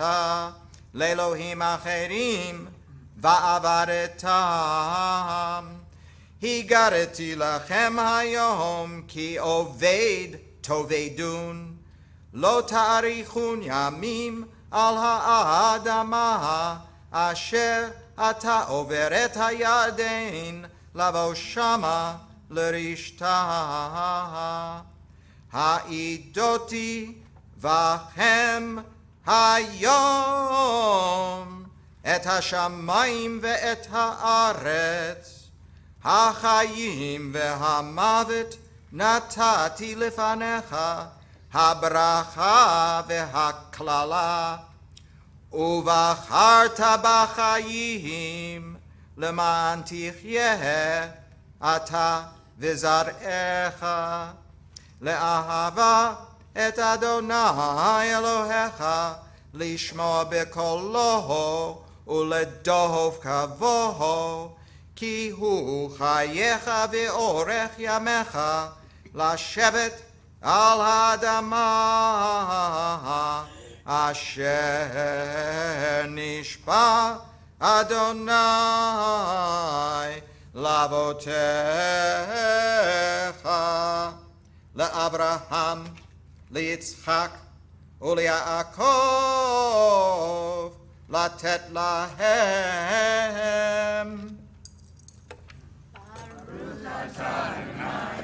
לאלוהים אחרים ועבדתם. הגדתי לכם היום כי עובד תאבדון, לא תאריכון ימים על האדמה אשר אתה עובר את הירדן לבוא שמה לרשתה. העידותי בכם היום את השמיים ואת הארץ, החיים והמוות נתתי לפניך, הברכה והקללה. ובחרת בחיים למען תחיה אתה וזרעך לאהבה את אדוני אלוהיך, לשמוע בקולו ולדוב קבו, כי הוא חייך ואורך ימיך, לשבת על האדמה אשר נשבע אדוני לאבותיך, לאברהם, ליצחק וליעקב, לתת להם. ברוך אתה אדוני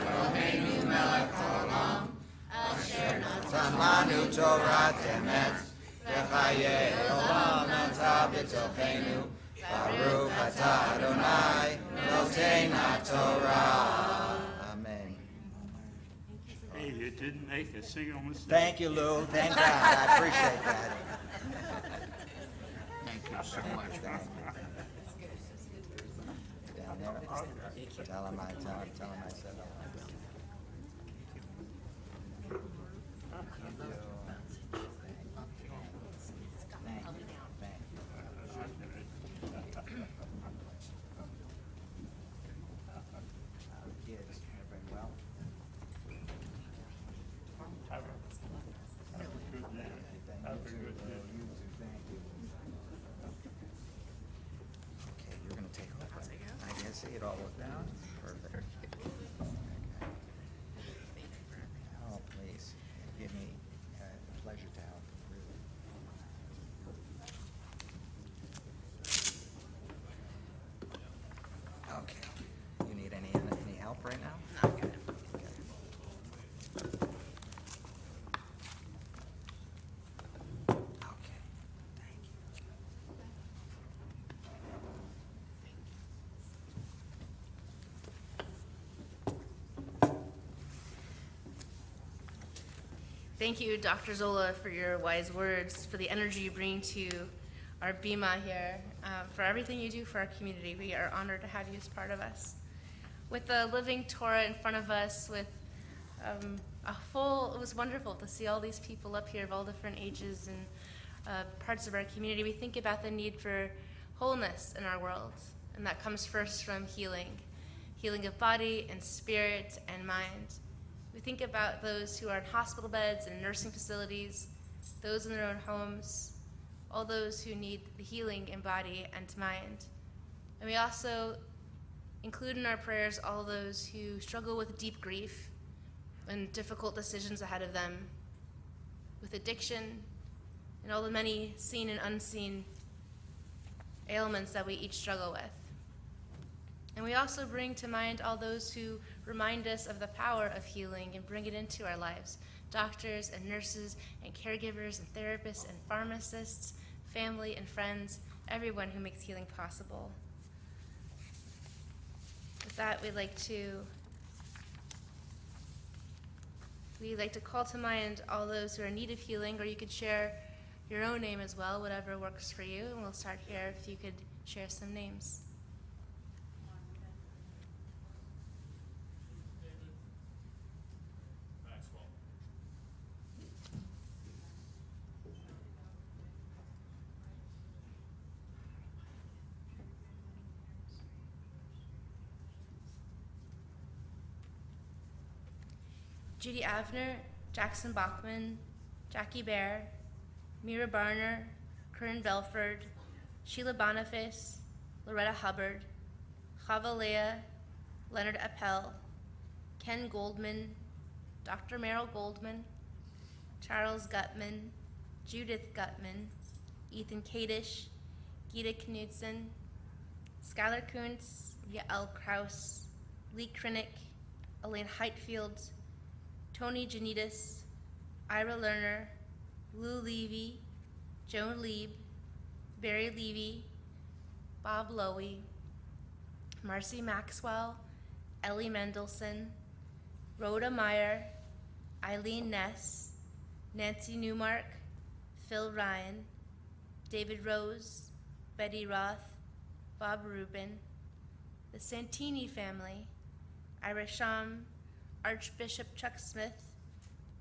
אלוהינו מלך העולם אשר נתן לנו תורת אמת וחיי עולם נטע בתוכנו. ברוך אתה אדוני נותן התורה. Amen. Hey, you didn't make a single mistake. Thank you, Lou. Thank God. I appreciate that. Thank you so much. Down Tell him I said hello. Kids, everybody well? Have a good day. Have a good day. You too, thank you. Okay, you're gonna take over. I can see it all look down. Perfect. Oh, please, give me a pleasure to help, really. Okay, you need any help right now? No, I got it. Okay, thank you. Thank you, Dr. Zola, for your wise words, for the energy you bring to our Bima here, for everything you do for our community. We are honored to have you as part of us. With the living Torah in front of us, with it was wonderful to see all these people up here of all different ages and parts of our community. We think about the need for wholeness in our world, and that comes first from healing of body and spirit and mind. We think about those who are in hospital beds and nursing facilities, those in their own homes, all those who need the healing in body and mind. And we also include in our prayers all those who struggle with deep grief and difficult decisions ahead of them, with addiction and all the many seen and unseen ailments that we each struggle with. And we also bring to mind all those who remind us of the power of healing and bring it into our lives. Doctors and nurses and caregivers and therapists and pharmacists, family and friends, everyone who makes healing possible. With that, we'd like to call to mind all those who are in need of healing, or you could share your own name as well, whatever works for you. And we'll start here if you could share some names. Judy Avner, Jackson Bachman, Jackie Bear, Mira Barner, Kern Belford, Sheila Boniface, Loretta Hubbard, Chava Leah, Leonard Appel, Ken Goldman, Dr. Merrill Goldman, Charles Gutman, Judith Gutman, Ethan Kadish, Gita Knudsen, Skylar Kuntz, Yael Kraus, Lee Krinnick, Elaine Heitfield, Tony Janitas, Ira Lerner, Lou Levy, Joan Lieb, Barry Levy, Bob Lowy, Marcy Maxwell, Ellie Mendelson, Rhoda Meyer, Eileen Ness, Nancy Newmark, Phil Ryan, David Rose, Betty Roth, Bob Rubin, the Santini family, Ira Sham, Archbishop Chuck Smith,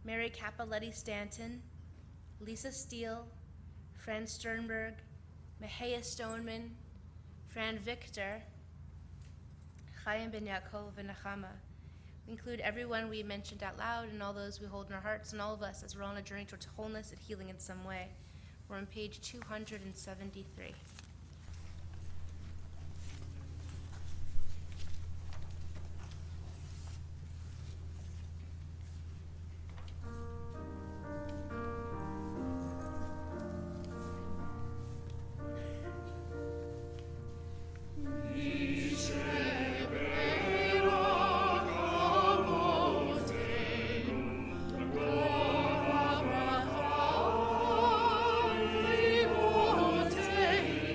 Mary Capoletti Stanton, Lisa Steele, Fran Sternberg, Mahaya Stoneman, Fran Victor, Chaim Ben Yaakov and Nechama. We include everyone we mentioned out loud and all those we hold in our hearts and all of us as we're on a journey towards wholeness and healing in some way. We're on page 273. Take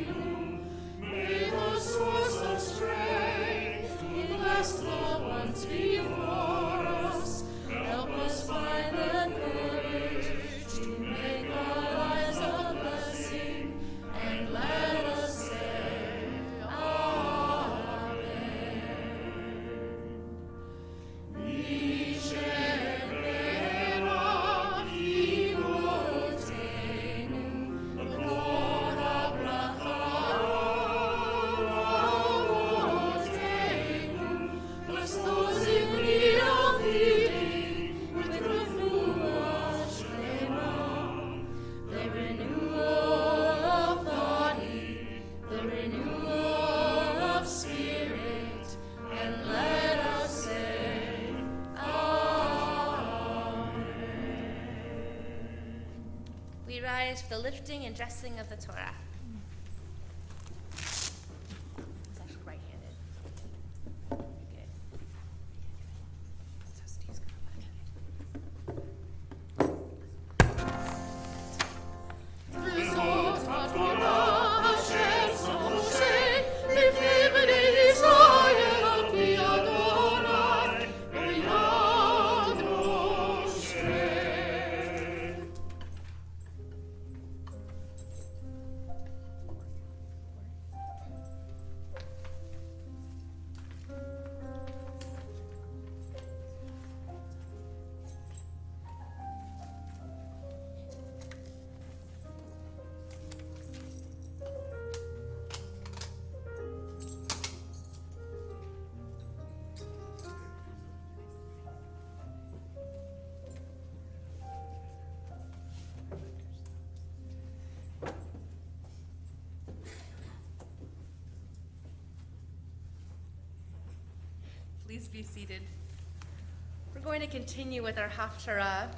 we rise for the lifting and dressing of the Torah. It's actually right-handed. Good. So Steve's gonna V'zot ha'Torah asher son Moshe lifnei bnei Yisrael al pi Adonai b'yad Moshe. Please be seated. We're going to continue with our Haftarah,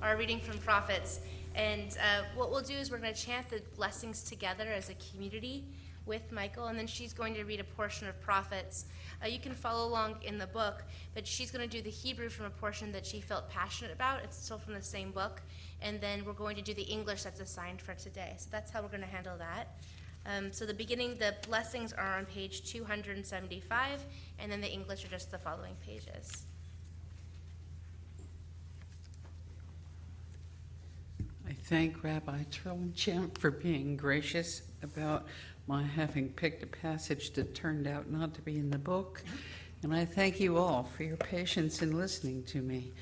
our reading from prophets. And what we'll do is we're going to chant the blessings together as a community with Michael, and then she's going to read a portion of prophets. You can follow along in the book, but she's going to do the Hebrew from a portion that she felt passionate about. It's still from the same book. And then we're going to do the English that's assigned for today. So that's how we're going to handle that. So the blessings are on page 275, and then the English are just the following pages. I thank Rabbi Turlenchamp for being gracious about my having picked a passage that turned out not to be in the book, and I thank you all for your patience in listening to me.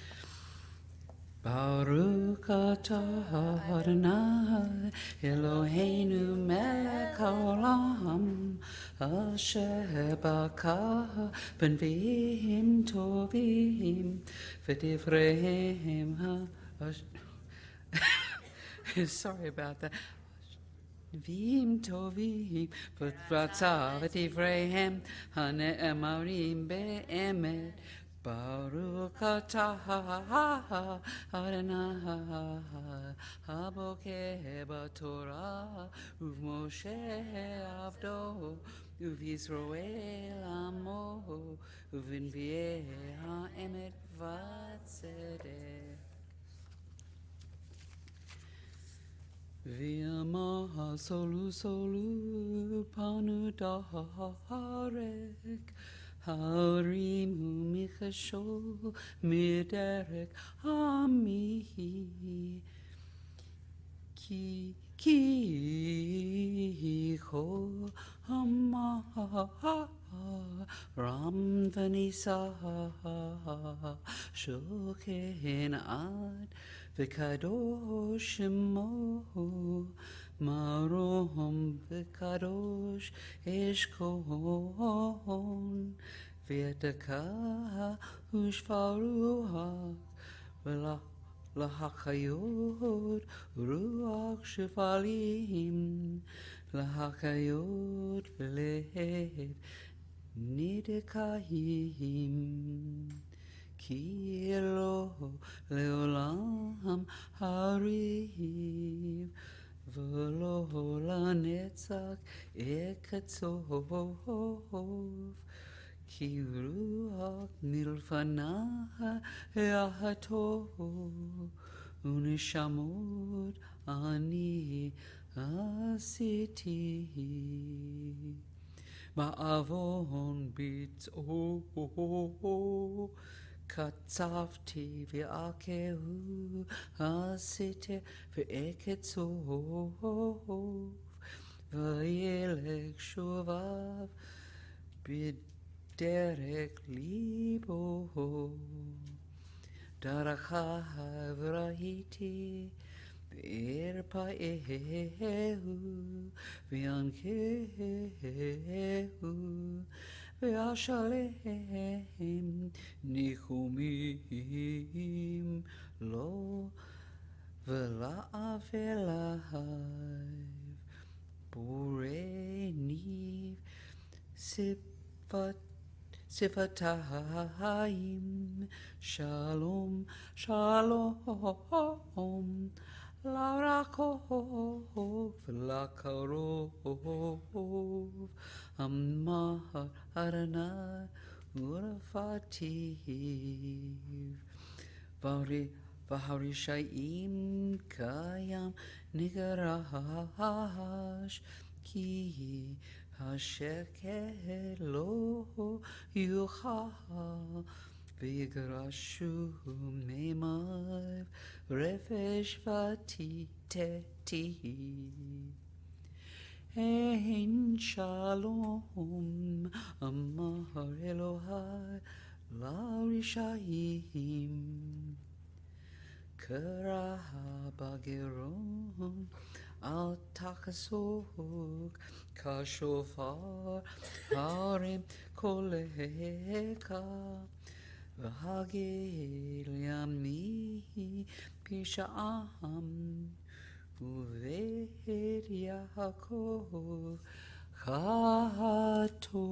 Baruch atah Adonai Eloheinu melech haolam asher baka b'nviim tovim v'divreihem sorry about that. Vim tovim v'ratzav v'divreihem hane'emarim be'emet Baruch atah Adonai habokeh b'Torah u'Moshe avdo u'Yisroel amo u'v'nviei ha'emet v'tzedek v'yamah solu panu darek Harimu michashol miderek hami ki ho hama ram vanisa shoken ad v'kadosh mo Marom v'kadosh eshkon v'yataka ushvaruach v'lahachayot ruach shefalim lahachayot lev nidekahim ki lo leolam hariv V'lo lanetzach ekatzov Ki ruach milfanah e'ahatov U'neshamot ani asiti Ba'avon bitz'o Katzavti v'akehu asite v'eketzov v'yelek shuvav b'derek libo darachav rahiti v'erpa'ehu v'yankehu Ve'ashalem nichumim lo ve'la'avelaiv borei sifatayim shalom shalom La Rakov, Lakarov, Amar Adonai, Urafativ, Vaharishaim Kayam Nigarash, Ki Hashekelo Yucha. Vigrashu memav refesh vatiteti. Ein shalom amar Elohai larishaim. Kara bageron al takasok kashofar harim koleka. V'hagil yami pisha'am uved Yaakov chatotam.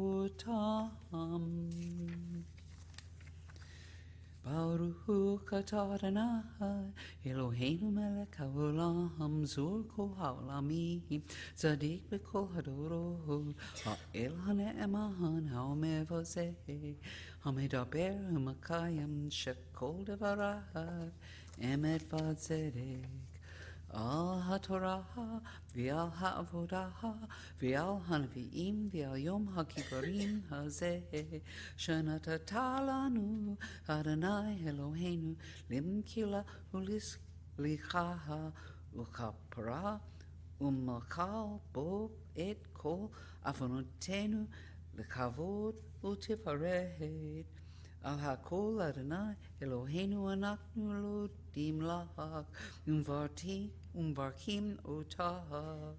Baruch atah Adonai Eloheinu melech haolam zur kol haolamim tzadik b'kol hadorot ha'el ha'ne'eman ha'omevazeh ha'medaber ha'makayim shekol devarav emet v'tzedek al haTorah v'al ha'avodah v'al ha'nevi'im v'al yom ha'kippurim hazeh shenatata lanu Adonai Eloheinu limkila ulislicha ukapara umakal bo et kol avonotenu lekavod utifaret al hakol Adonai Eloheinu anaknu lo dimlach umvarkim otach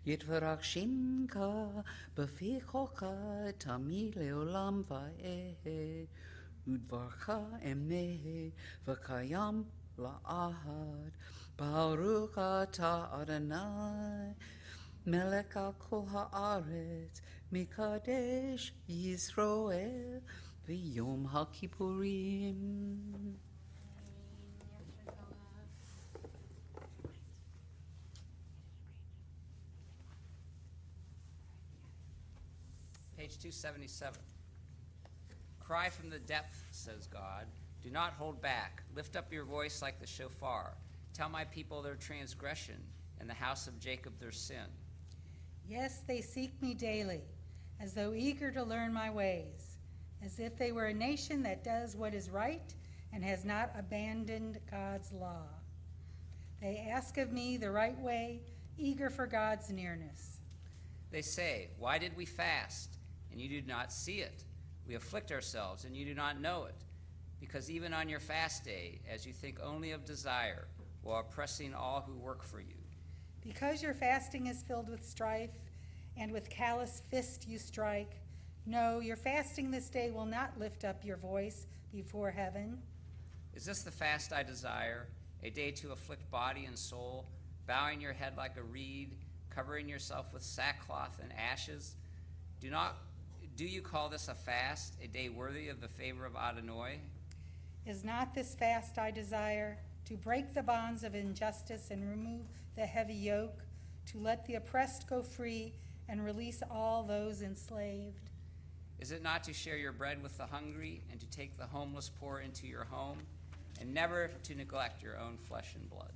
yitvarach shimka b'fichocha tamid leolam va'ed udvarcha emet v'kayam la'ahad baruch atah Adonai melech al kol haaretz mikadesh Yisroel v'yom ha'kippurim. Page 277. Cry from the depth, says God. Do not hold back. Lift up your voice like the shofar. Tell my people their transgression, and the house of Jacob their sin. Yes, they seek me daily, as though eager to learn my ways, as if they were a nation that does what is right and has not abandoned God's law. They ask of me the right way, eager for God's nearness. They say, why did we fast, and you do not see it? We afflict ourselves, and you do not know it. Because even on your fast day, as you think only of desire, while oppressing all who work for you. Because your fasting is filled with strife, and with callous fist you strike, no, your fasting this day will not lift up your voice before heaven. Is this the fast I desire, a day to afflict body and soul, bowing your head like a reed, covering yourself with sackcloth and ashes? Do you call this a fast, a day worthy of the favor of Adonai? Is not this fast I desire, to break the bonds of injustice and remove the heavy yoke, to let the oppressed go free and release all those enslaved? Is it not to share your bread with the hungry and to take the homeless poor into your home, and never to neglect your own flesh and blood?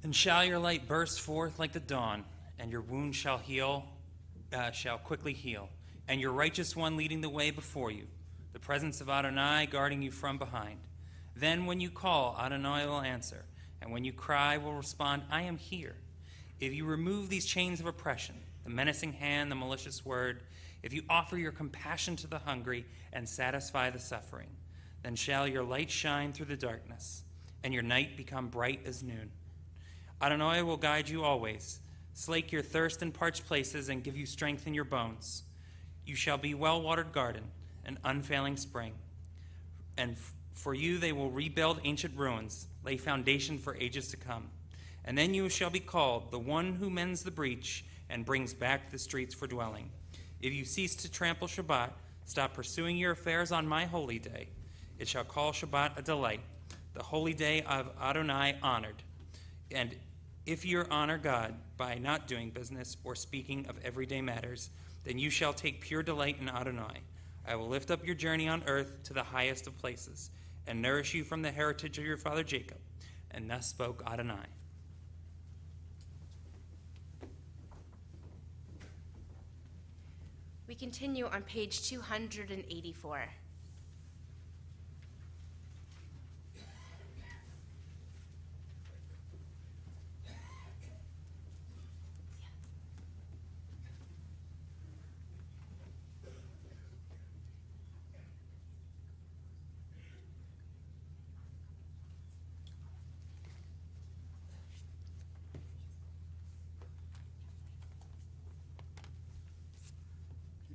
Then shall your light burst forth like the dawn, and your wound shall quickly heal, and your righteous one leading the way before you, the presence of Adonai guarding you from behind. Then when you call, Adonai will answer, and when you cry, will respond, I am here. If you remove these chains of oppression, the menacing hand, the malicious word, if you offer your compassion to the hungry and satisfy the suffering, then shall your light shine through the darkness, and your night become bright as noon. Adonai will guide you always, slake your thirst in parched places, and give you strength in your bones. You shall be well-watered garden, an unfailing spring. And for you they will rebuild ancient ruins, lay foundation for ages to come. And then you shall be called the one who mends the breach and brings back the streets for dwelling. If you cease to trample Shabbat, Stop pursuing your affairs on my holy day. It shall call Shabbat a delight, the holy day of Adonai honored. And if you honor God by not doing business or speaking of everyday matters, then you shall take pure delight in Adonai. I will lift up your journey on earth to the highest of places, and nourish you from the heritage of your father Jacob. And thus spoke Adonai. We continue on page 284.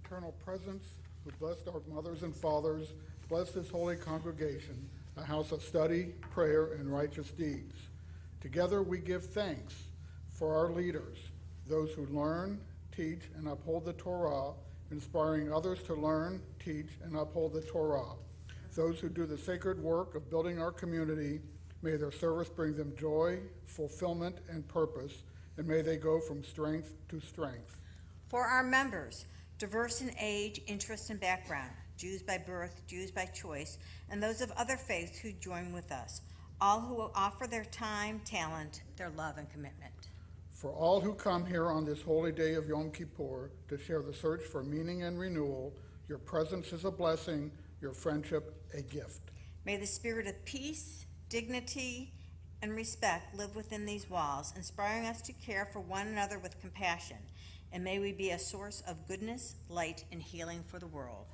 Eternal presence, who blessed our mothers and fathers, bless this holy congregation, a house of study, prayer, and righteous deeds. Together we give thanks for our leaders, those who learn, teach, and uphold the Torah, inspiring others to learn, teach, and uphold the Torah. Those who do the sacred work of building our community, may their service bring them joy, fulfillment, and purpose, and may they go from strength to strength. For our members, diverse in age, interest, and background, Jews by birth, Jews by choice, and those of other faiths who join with us, all who will offer their time, talent, their love, and commitment. For all who come here on this holy day of Yom Kippur to share the search for meaning and renewal, your presence is a blessing, your friendship a gift. May the spirit of peace, dignity, and respect live within these walls, inspiring us to care for one another with compassion. And may we be a source of goodness, light, and healing for the world.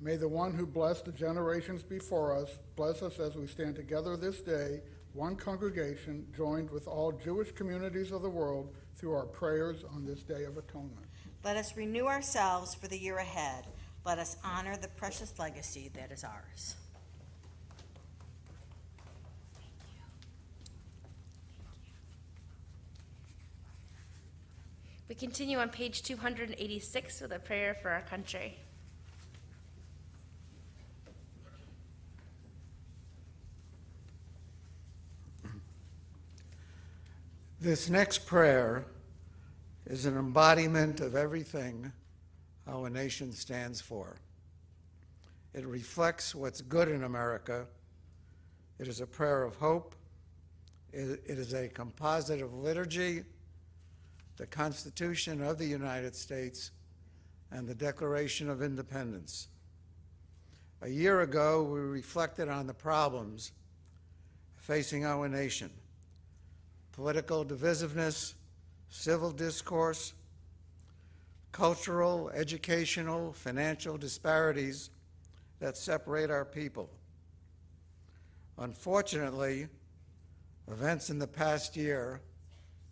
May the one who blessed the generations before us bless us as we stand together this day, one congregation joined with all Jewish communities of the world through our prayers on this Day of Atonement. Let us renew ourselves for the year ahead. Let us honor the precious legacy that is ours. We continue on page 286 with a prayer for our country. This next prayer is an embodiment of everything our nation stands for. It reflects what's good in America. It is a prayer of hope. It is a composite of liturgy, the Constitution of the United States, and the Declaration of Independence. A year ago, we reflected on the problems facing our nation: political divisiveness, civil discourse, cultural, educational, financial disparities that separate our people. Unfortunately, events in the past year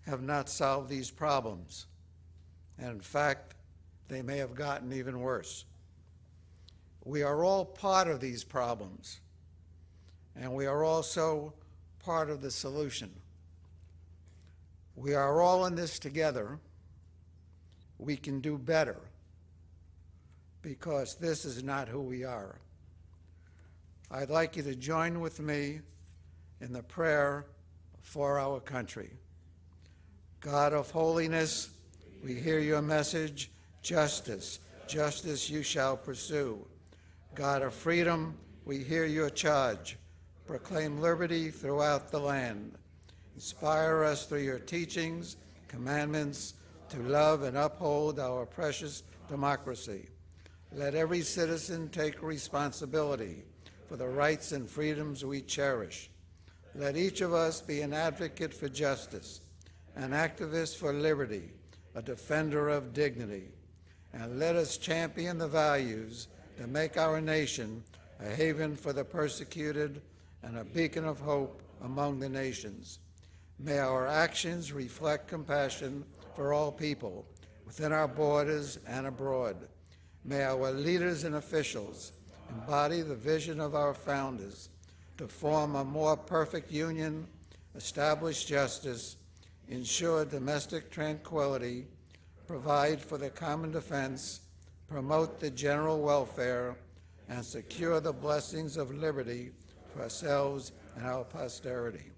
have not solved these problems, and in fact, they may have gotten even worse. We are all part of these problems, and we are also part of the solution. We are all in this together. We can do better, because this is not who we are. I'd like you to join with me in the prayer for our country. God of holiness, we hear your message: justice, justice you shall pursue. God of freedom, we hear your charge: proclaim liberty throughout the land. Inspire us through your teachings, commandments, to love and uphold our precious democracy. Let every citizen take responsibility for the rights and freedoms we cherish. Let each of us be an advocate for justice, an activist for liberty, a defender of dignity. And let us champion the values that make our nation a haven for the persecuted and a beacon of hope among the nations. May our actions reflect compassion for all people, within our borders and abroad. May our leaders and officials embody the vision of our founders to form a more perfect union, establish justice, ensure domestic tranquility, provide for the common defense, promote the general welfare, and secure the blessings of liberty for ourselves and our posterity.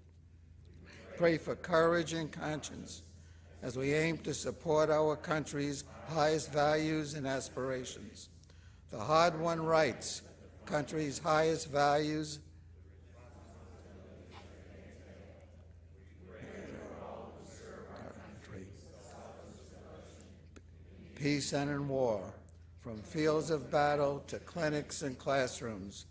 Pray for courage and conscience as we aim to support our country's highest values and aspirations. The hard-won rights, country's highest values, peace and in war, from fields of battle to clinics and classrooms,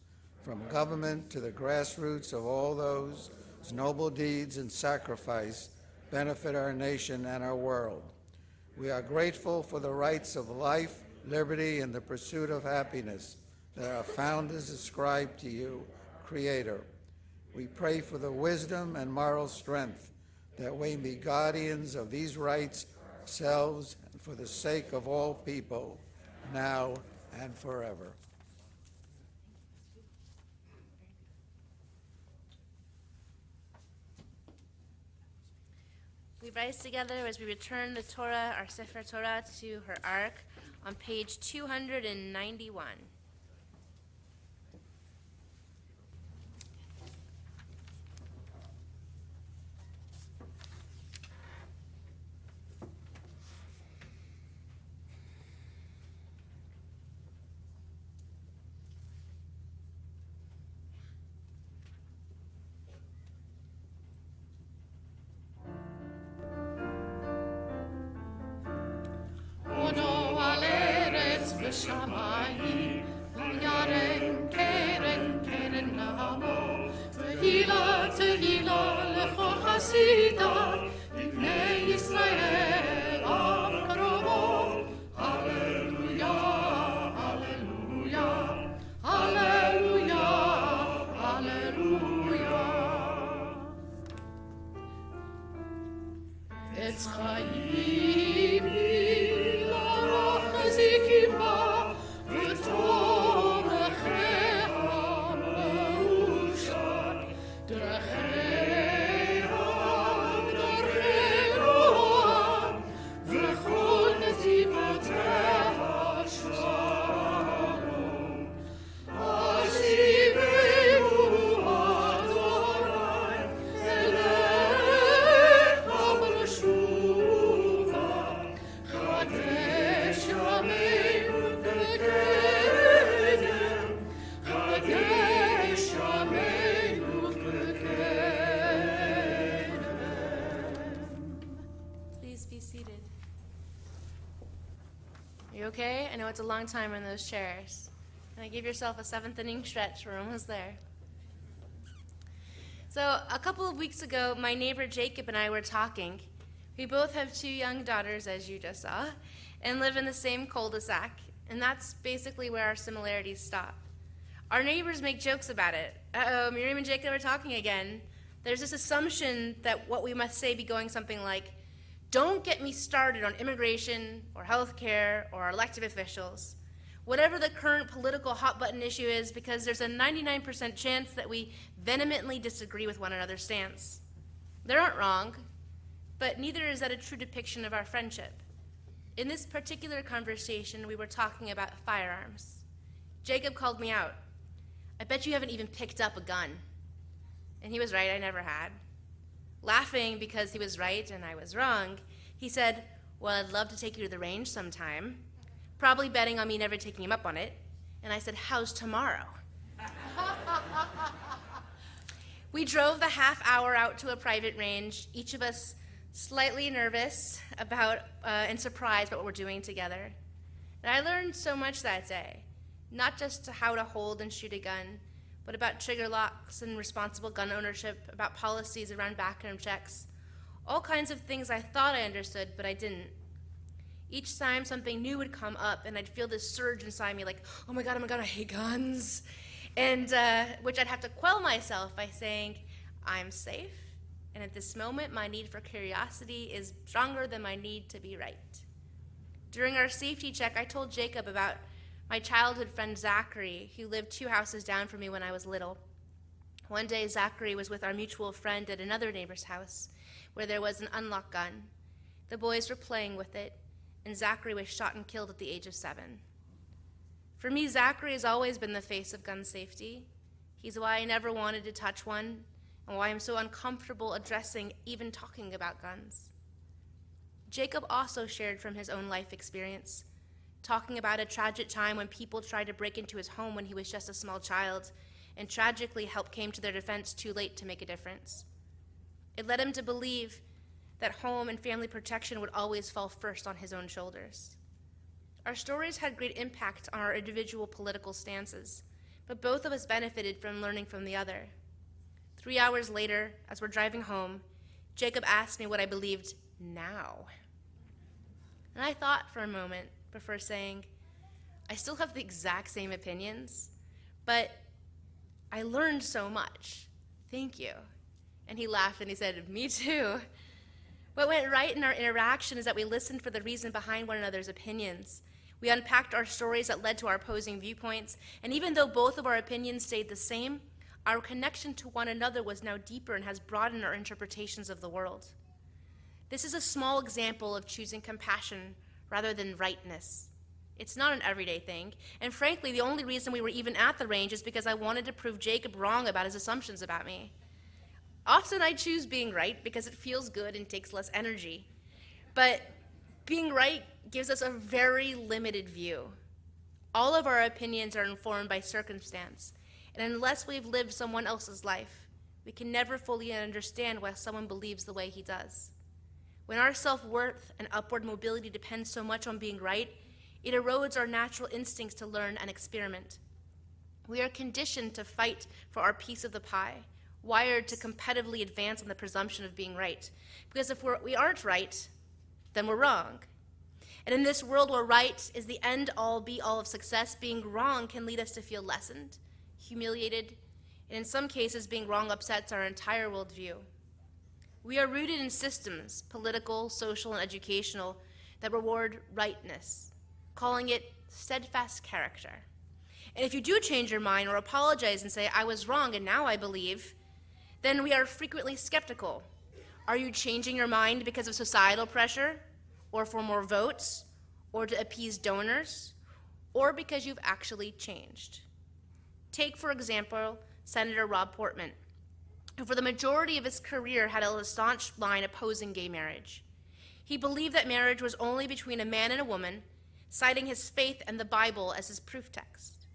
from government to the grassroots of all those whose noble deeds and sacrifice benefit our nation and our world. We are grateful for the rights of life, liberty, and the pursuit of happiness that our founders ascribed to you, Creator. We pray for the wisdom and moral strength that we be guardians of these rights ourselves and for the sake of all people, now and forever. We rise together as we return the Torah, our Sefer Torah, to her ark on page 291. Shamayim, Yarem, Keren, Keren Namo, Tehila, Lecho Chasida, B'nei Yisrael, Av Karovo, Hallelujah, Hallelujah, Hallelujah, Hallelujah. It's Chaim, Ila, Chazikim, Okay, I know it's a long time in those chairs. Now give yourself a seventh inning stretch. We're almost there. So a couple of weeks ago, my neighbor Jacob and I were talking. We both have 2 young daughters, as you just saw, and live in the same cul-de-sac, and that's basically where our similarities stop. Our neighbors make jokes about it. Uh-oh, Miriam and Jacob are talking again. There's this assumption that what we must say be going something like, don't get me started on immigration or healthcare or elected officials. Whatever the current political hot button issue is, because there's a 99% chance that we vehemently disagree with one another's stance. They aren't wrong, but neither is that a true depiction of our friendship. In this particular conversation, we were talking about firearms. Jacob called me out. I bet you haven't even picked up a gun. And he was right, I never had. Laughing because he was right and I was wrong, he said, well, I'd love to take you to the range sometime, probably betting on me never taking him up on it. And I said, how's tomorrow? We drove the half hour out to a private range, each of us slightly nervous about and surprised about what we're doing together. And I learned so much that day, not just how to hold and shoot a gun, but about trigger locks and responsible gun ownership, about policies around background checks, all kinds of things I thought I understood, but I didn't. Each time something new would come up, and I'd feel this surge inside me, like, oh my God, I hate guns, and which I'd have to quell myself by saying, I'm safe, and at this moment, my need for curiosity is stronger than my need to be right. During our safety check, I told Jacob about my childhood friend Zachary, who lived 2 houses down from me when I was little. One day, Zachary was with our mutual friend at another neighbor's house, where there was an unlocked gun. The boys were playing with it, and Zachary was shot and killed at the age of 7. For me, Zachary has always been the face of gun safety. He's why I never wanted to touch one, and why I'm so uncomfortable addressing, even talking about guns. Jacob also shared from his own life experience, talking about a tragic time when people tried to break into his home when he was just a small child, and tragically help came to their defense too late to make a difference. It led him to believe that home and family protection would always fall first on his own shoulders. Our stories had great impact on our individual political stances, but both of us benefited from learning from the other. 3 hours later, as we're driving home, Jacob asked me what I believed now. And I thought for a moment before saying, I still have the exact same opinions, but I learned so much. Thank you. And he laughed and he said, me too. What went right in our interaction is that we listened for the reason behind one another's opinions. We unpacked our stories that led to our opposing viewpoints, and even though both of our opinions stayed the same, our connection to one another was now deeper and has broadened our interpretations of the world. This is a small example of choosing compassion rather than rightness. It's not an everyday thing, and frankly, the only reason we were even at the range is because I wanted to prove Jacob wrong about his assumptions about me. Often I choose being right because it feels good and takes less energy, but being right gives us a very limited view. All of our opinions are informed by circumstance, and unless we've lived someone else's life, we can never fully understand why someone believes the way he does. When our self-worth and upward mobility depends so much on being right, it erodes our natural instincts to learn and experiment. We are conditioned to fight for our piece of the pie, wired to competitively advance on the presumption of being right. Because if we aren't right, then we're wrong. And in this world where right is the end-all, be-all of success, being wrong can lead us to feel lessened, humiliated, and in some cases, being wrong upsets our entire worldview. We are rooted in systems, political, social, and educational, that reward rightness, calling it steadfast character. And if you do change your mind or apologize and say, I was wrong and now I believe, then we are frequently skeptical. Are you changing your mind because of societal pressure, or for more votes, or to appease donors, or because you've actually changed? Take, for example, Senator Rob Portman, who for the majority of his career had a staunch line opposing gay marriage. He believed that marriage was only between a man and a woman, citing his faith and the Bible as his proof text,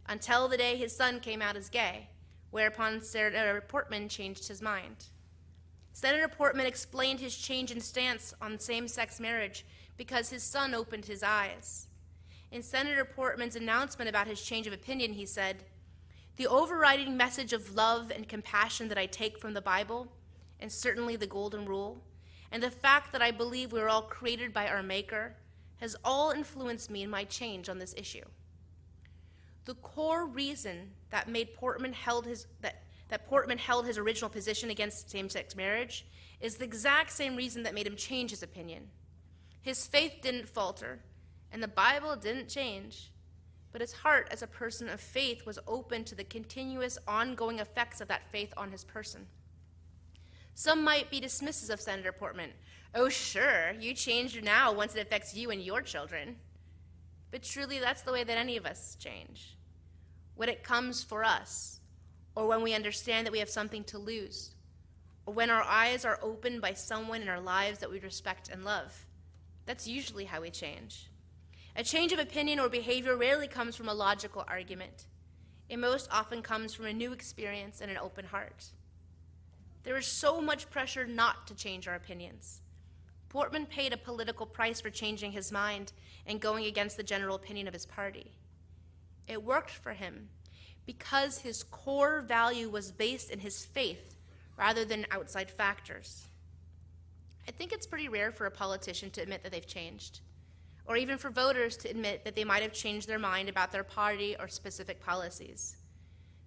until the day his son came out as gay, whereupon Senator Portman changed his mind. Senator Portman explained his change in stance on same-sex marriage because his son opened his eyes. In Senator Portman's announcement about his change of opinion, he said, "The overriding message of love and compassion that I take from the Bible, and certainly the Golden Rule, and the fact that I believe we are all created by our Maker, has all influenced me in my change on this issue." The core reason that Portman held his original position against same-sex marriage is the exact same reason that made him change his opinion. His faith didn't falter, and the Bible didn't change, but his heart as a person of faith was open to the continuous, ongoing effects of that faith on his person. Some might be dismissive of Senator Portman. Oh, sure, you changed now once it affects you and your children. But truly, that's the way that any of us change. When it comes for us, or when we understand that we have something to lose, or when our eyes are opened by someone in our lives that we respect and love, that's usually how we change. A change of opinion or behavior rarely comes from a logical argument. It most often comes from a new experience and an open heart. There is so much pressure not to change our opinions. Portman paid a political price for changing his mind and going against the general opinion of his party. It worked for him because his core value was based in his faith rather than outside factors. I think it's pretty rare for a politician to admit that they've changed, or even for voters to admit that they might have changed their mind about their party or specific policies.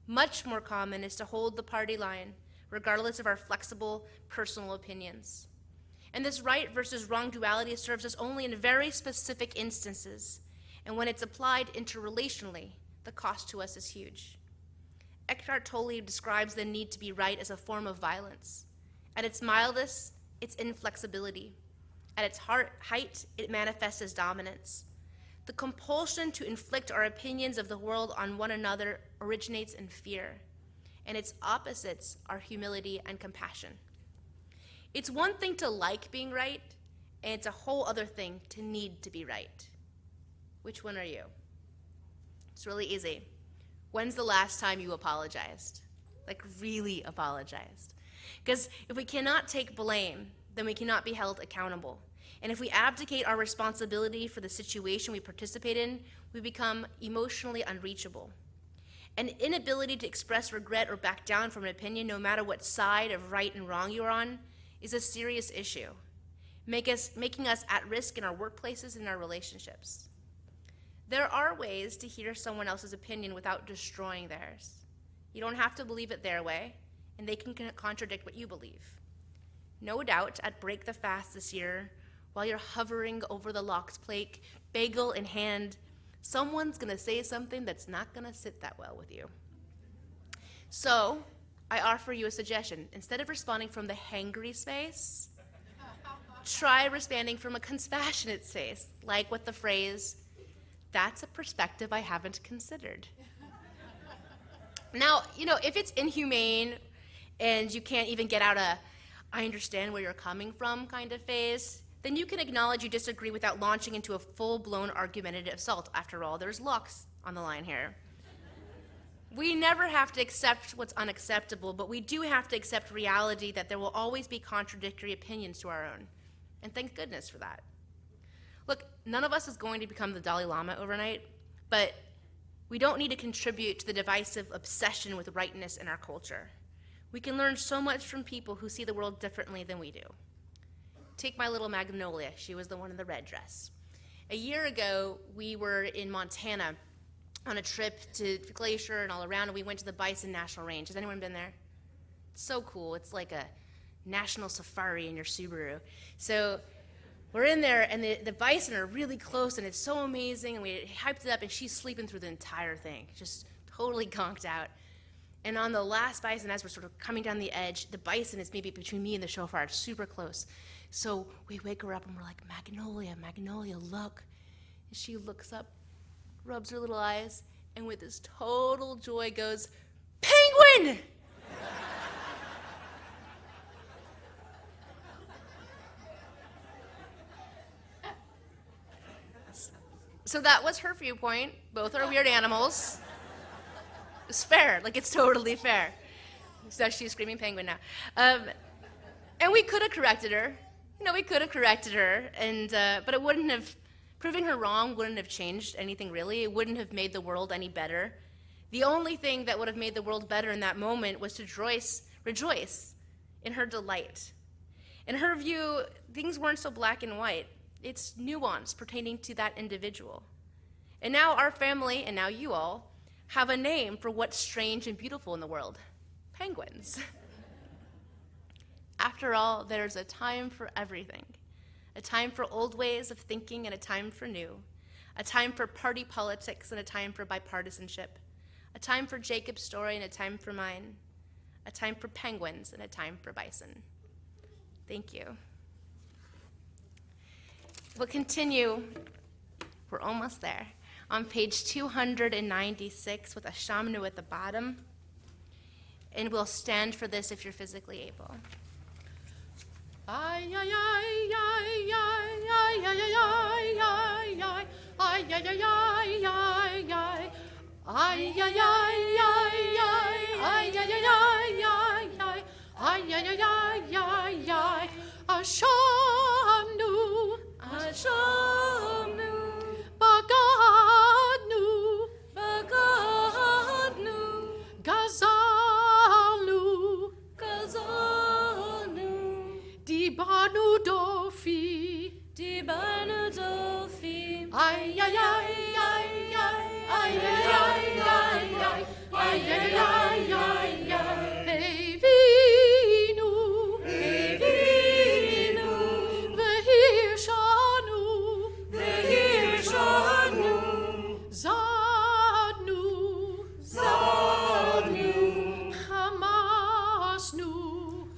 Much more common is to hold the party line, regardless of our flexible personal opinions. And this right versus wrong duality serves us only in very specific instances, and when it's applied interrelationally, the cost to us is huge. Eckhart Tolle describes the need to be right as a form of violence. At its mildest, it's inflexibility. At its height, it manifests as dominance. The compulsion to inflict our opinions of the world on one another originates in fear, and its opposites are humility and compassion. It's one thing to like being right, and it's a whole other thing to need to be right. Which one are you? It's really easy. When's the last time you apologized? Like, really apologized? Because if we cannot take blame, then we cannot be held accountable. And if we abdicate our responsibility for the situation we participate in, we become emotionally unreachable. An inability to express regret or back down from an opinion, no matter what side of right and wrong you're on, is a serious issue, making us at risk in our workplaces and our relationships. There are ways to hear someone else's opinion without destroying theirs. You don't have to believe it their way, and they can contradict what you believe. No doubt, at Break the Fast this year, while you're hovering over the lox plate, bagel in hand, someone's gonna say something that's not gonna sit that well with you. So, I offer you a suggestion. Instead of responding from the hangry space, try responding from a compassionate space, like with the phrase, "That's a perspective I haven't considered." Now, if it's inhumane and you can't even get out a "I understand where you're coming from" kind of phase, then you can acknowledge you disagree without launching into a full-blown argumentative assault. After all, there's lox on the line here. We never have to accept what's unacceptable, but we do have to accept reality that there will always be contradictory opinions to our own. And thank goodness for that. Look, none of us is going to become the Dalai Lama overnight, but we don't need to contribute to the divisive obsession with rightness in our culture. We can learn so much from people who see the world differently than we do. Take my little Magnolia. She was the one in the red dress. A year ago, we were in Montana on a trip to Glacier and all around, and we went to the Bison National Range. Has anyone been there? It's so cool. It's like a national safari in your Subaru. So we're in there, and the bison are really close, and it's so amazing, and we hyped it up, and she's sleeping through the entire thing, just totally conked out. And on the last bison, as we're sort of coming down the edge, the bison is maybe between me and the shofar, it's super close. So we wake her up, and we're like, "Magnolia, Magnolia, look." And she looks up, rubs her little eyes, and with this total joy goes, "Penguin!" So that was her viewpoint. Both are weird animals. It's fair, it's totally fair. So she's screaming penguin now. And we could have corrected her. We could have corrected her, but it wouldn't have, proving her wrong wouldn't have changed anything really. It wouldn't have made the world any better. The only thing that would have made the world better in that moment was to rejoice in her delight. In her view, things weren't so black and white. It's nuance pertaining to that individual. And now our family, and now you all, have a name for what's strange and beautiful in the world: penguins. After all, there's a time for everything. A time for old ways of thinking and a time for new. A time for party politics and a time for bipartisanship. A time for Jacob's story and a time for mine. A time for penguins and a time for bison. Thank you. We'll continue, we're almost there, on page 296 with a shamnu at the bottom. And we'll stand for this if you're physically able. Ay, ay, ay, ay, ay, ay, ay, ay, ay, ay, ay, ay, ay, ay, ay, ay. Ay, ay, ay, ay, ay, ay, ay, ay, ay, ay, ay, ay, ay, ay, ay. Ashamnu, Ashamnu, Bagadnu, Bagadnu, Gazalnu, Gazalnu, Dibanu Dofi, Dibanu Dofi. Ay, ay, ay, ay, ay, ay, ay, ay, ay, ay, ay, ay, ay, ay. Hevinu, Hevinu, Vehirshanu, Vehirshanu, Zadnu, Zadnu, Hamasnu,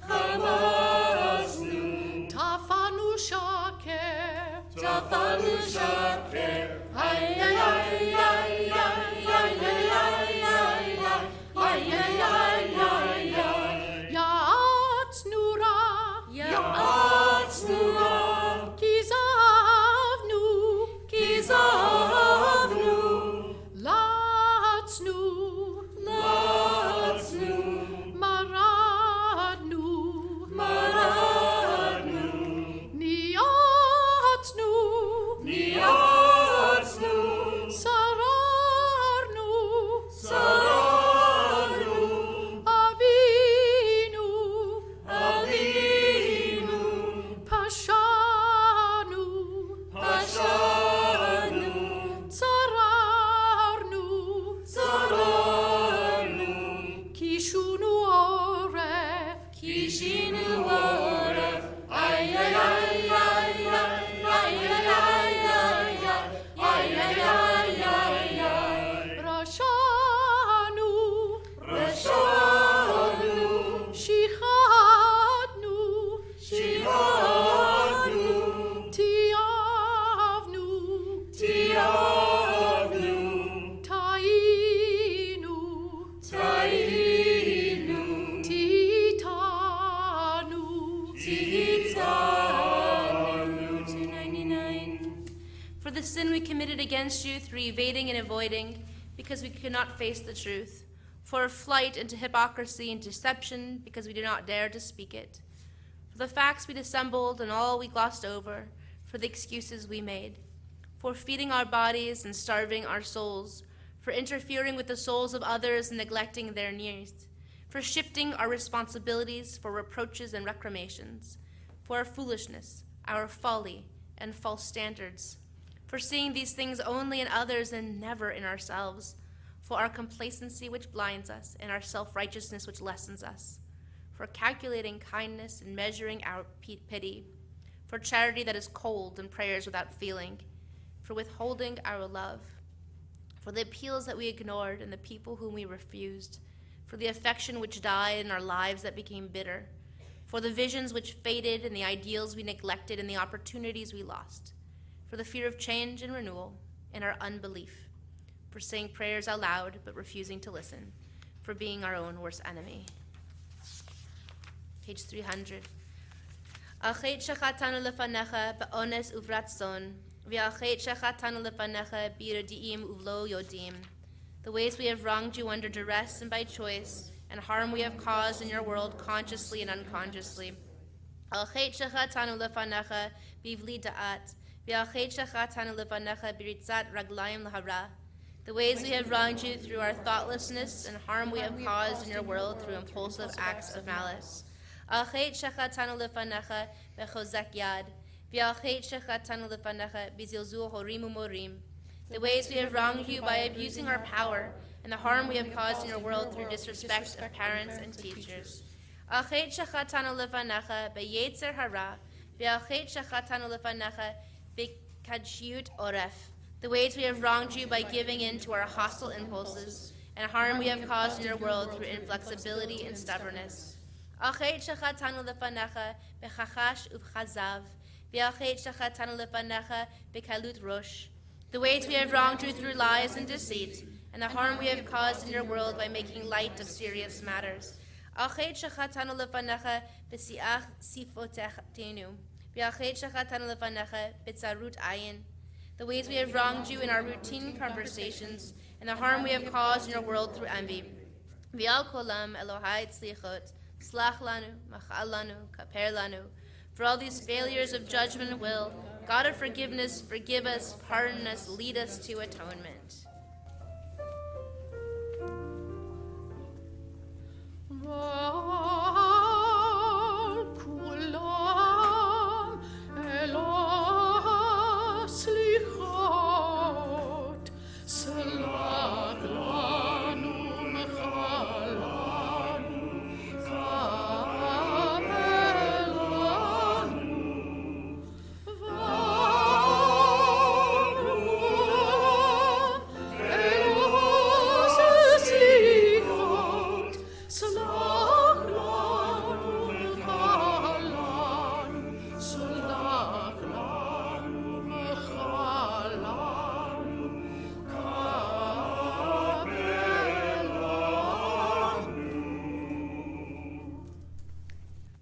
Hamasnu, Tafanu Shaker, Tafanu Shaker, ay, the sin we committed against you through evading and avoiding, because we could not face the truth, for flight into hypocrisy and deception, because we did not dare to speak it, for the facts we dissembled and all we glossed over, for the excuses we made, for feeding our bodies and starving our souls, for interfering with the souls of others and neglecting their needs, for shifting our responsibilities for reproaches and recriminations, for our foolishness, our folly, and false standards, for seeing these things only in others and never in ourselves, for our complacency which blinds us and our self-righteousness which lessens us, for calculating kindness and measuring our pity, for charity that is cold and prayers without feeling, for withholding our love, for the appeals that we ignored and the people whom we refused, for the affection which died in our lives that became bitter, for the visions which faded and the ideals we neglected and the opportunities we lost, for the fear of change and renewal and our unbelief, for saying prayers out loud but refusing to listen, for being our own worst enemy. Page 300. Achet shachatanu lefanecha be'ones uvratzon, v'achet shachatanu lefanecha b'iradiim uvlo yodim. The ways we have wronged you under duress and by choice, and harm we have caused in your world consciously and unconsciously. Achet shachatanu lefanecha b'ivli da'at, v'achet shachatanu lefanecha b'ritzat raglayim lahara. The ways we have wronged you through our thoughtlessness, and harm we have caused in your world through impulsive acts of malice. Achet shachatanu lefanecha bechozek yad, v'achet shachatanu lefanecha b'zilzul horim umorim. The ways we have wronged you by abusing our power, and the harm we have caused in your world through disrespect of parents and teachers. Achet shachatanu lefanecha b'yetzer hara, v'achet shachatanu lefanecha b'kadshiyut oref. The ways we have wronged you by giving in to our hostile impulses, and harm we have caused in your world through inflexibility and stubbornness. Achet shachatanu lefanecha b'chachash uvchazav, v'achet shachatanu lefanecha b'kalut rosh. The ways we have wronged you through lies and deceit, and the harm we have caused in your world by making light of serious matters. Achet shachatanu lefanecha b'siach sifotechtenu, v'achet shachatanu lefanecha b'tzarut ayin. The ways we have wronged you in our routine conversations, and the harm we have caused in your world through envy. V'al kolam Elohai tzlichot, slach lanu, machal lanu, kaper lanu. For all these failures of judgment and will, God of forgiveness, forgive us, pardon us, lead us to atonement.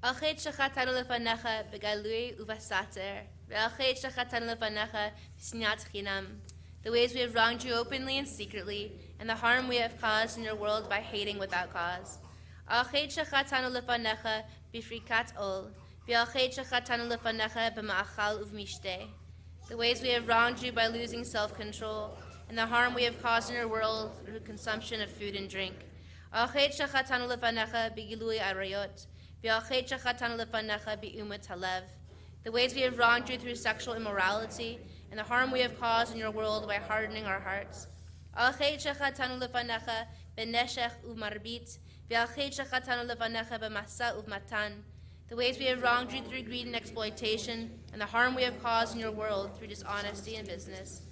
Achet shachatanu lefanecha begalui uvasater, ve'achet shachatanu lefanecha b'snat chinam. The ways we have wronged you openly and secretly, and the harm we have caused in your world by hating without cause. Achet shachatanu lefanecha b'frikat ol, ve'achet shachatanu lefanecha b'ma'achal uvmishte. The ways we have wronged you by losing self-control, and the harm we have caused in your world through consumption of food and drink. Achet shachatanu lefanecha b'gilui arayot, the ways we have wronged you through sexual immorality, and the harm we have caused in your world by hardening our hearts. The ways we have wronged you through greed and exploitation, and the harm we have caused in your world through dishonesty and business.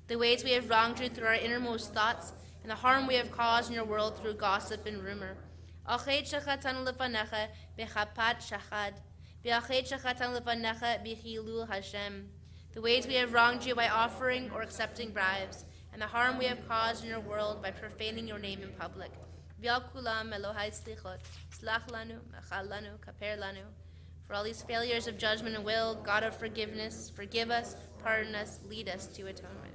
The ways we have wronged you through our innermost thoughts, and the harm we have caused in your world through gossip and rumor. The ways we have wronged you by offering or accepting bribes, and the harm we have caused in your world by profaning your name in public. V'al kulam Elohai slichot, slach lanu, mechal lanu, kaper lanu. For all these failures of judgment and will, God of forgiveness, forgive us, pardon us, lead us to atonement.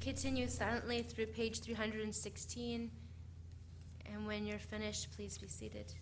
Continue silently through page 316, and when you're finished, please be seated.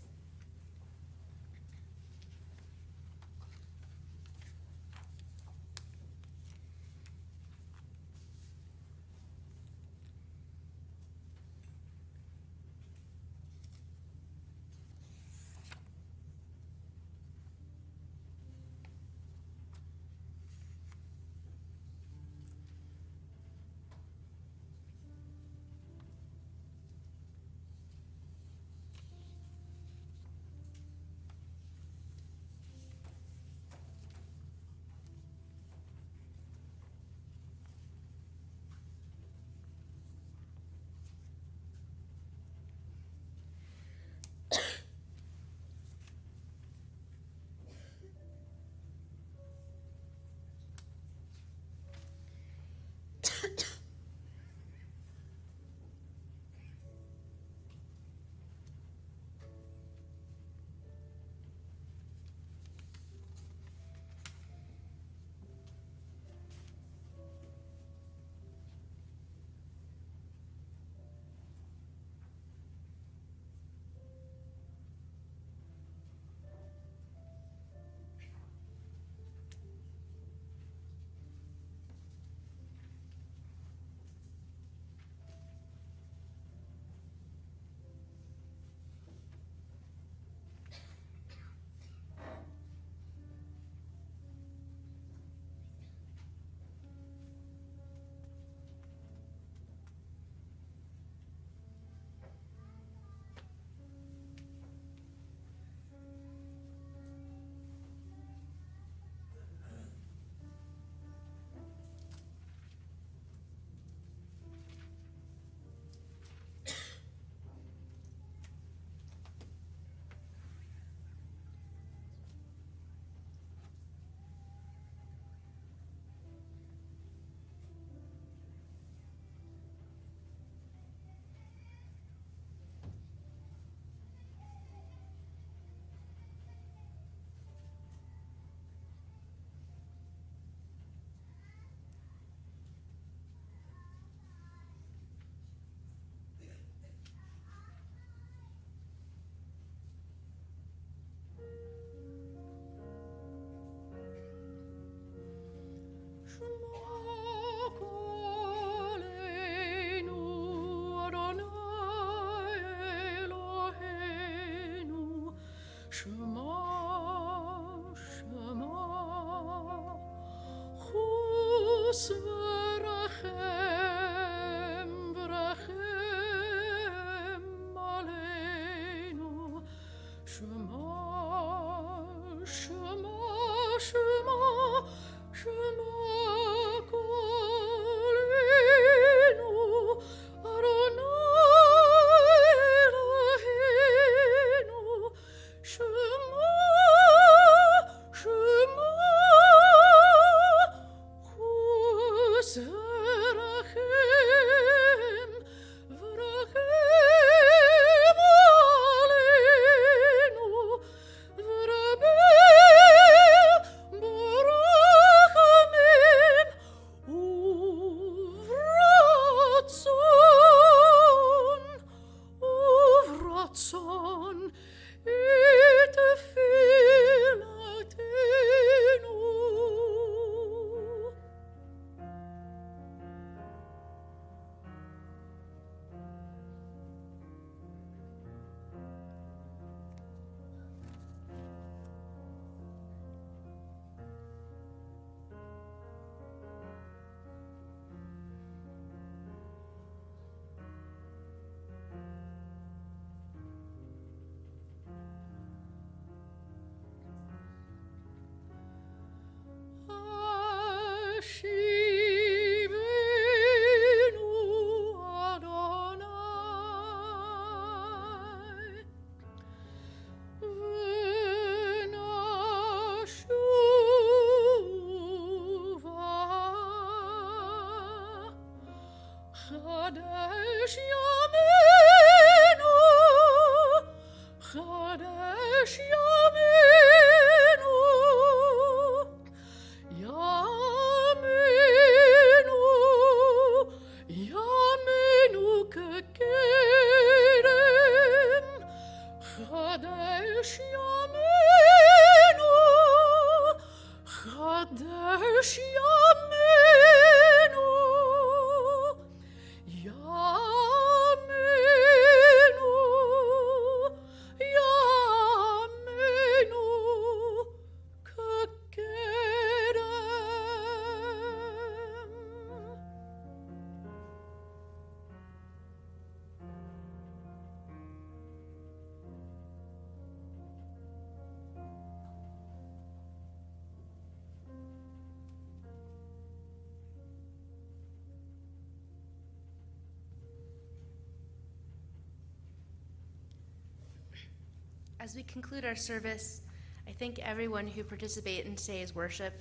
As we conclude our service, I thank everyone who participated in today's worship,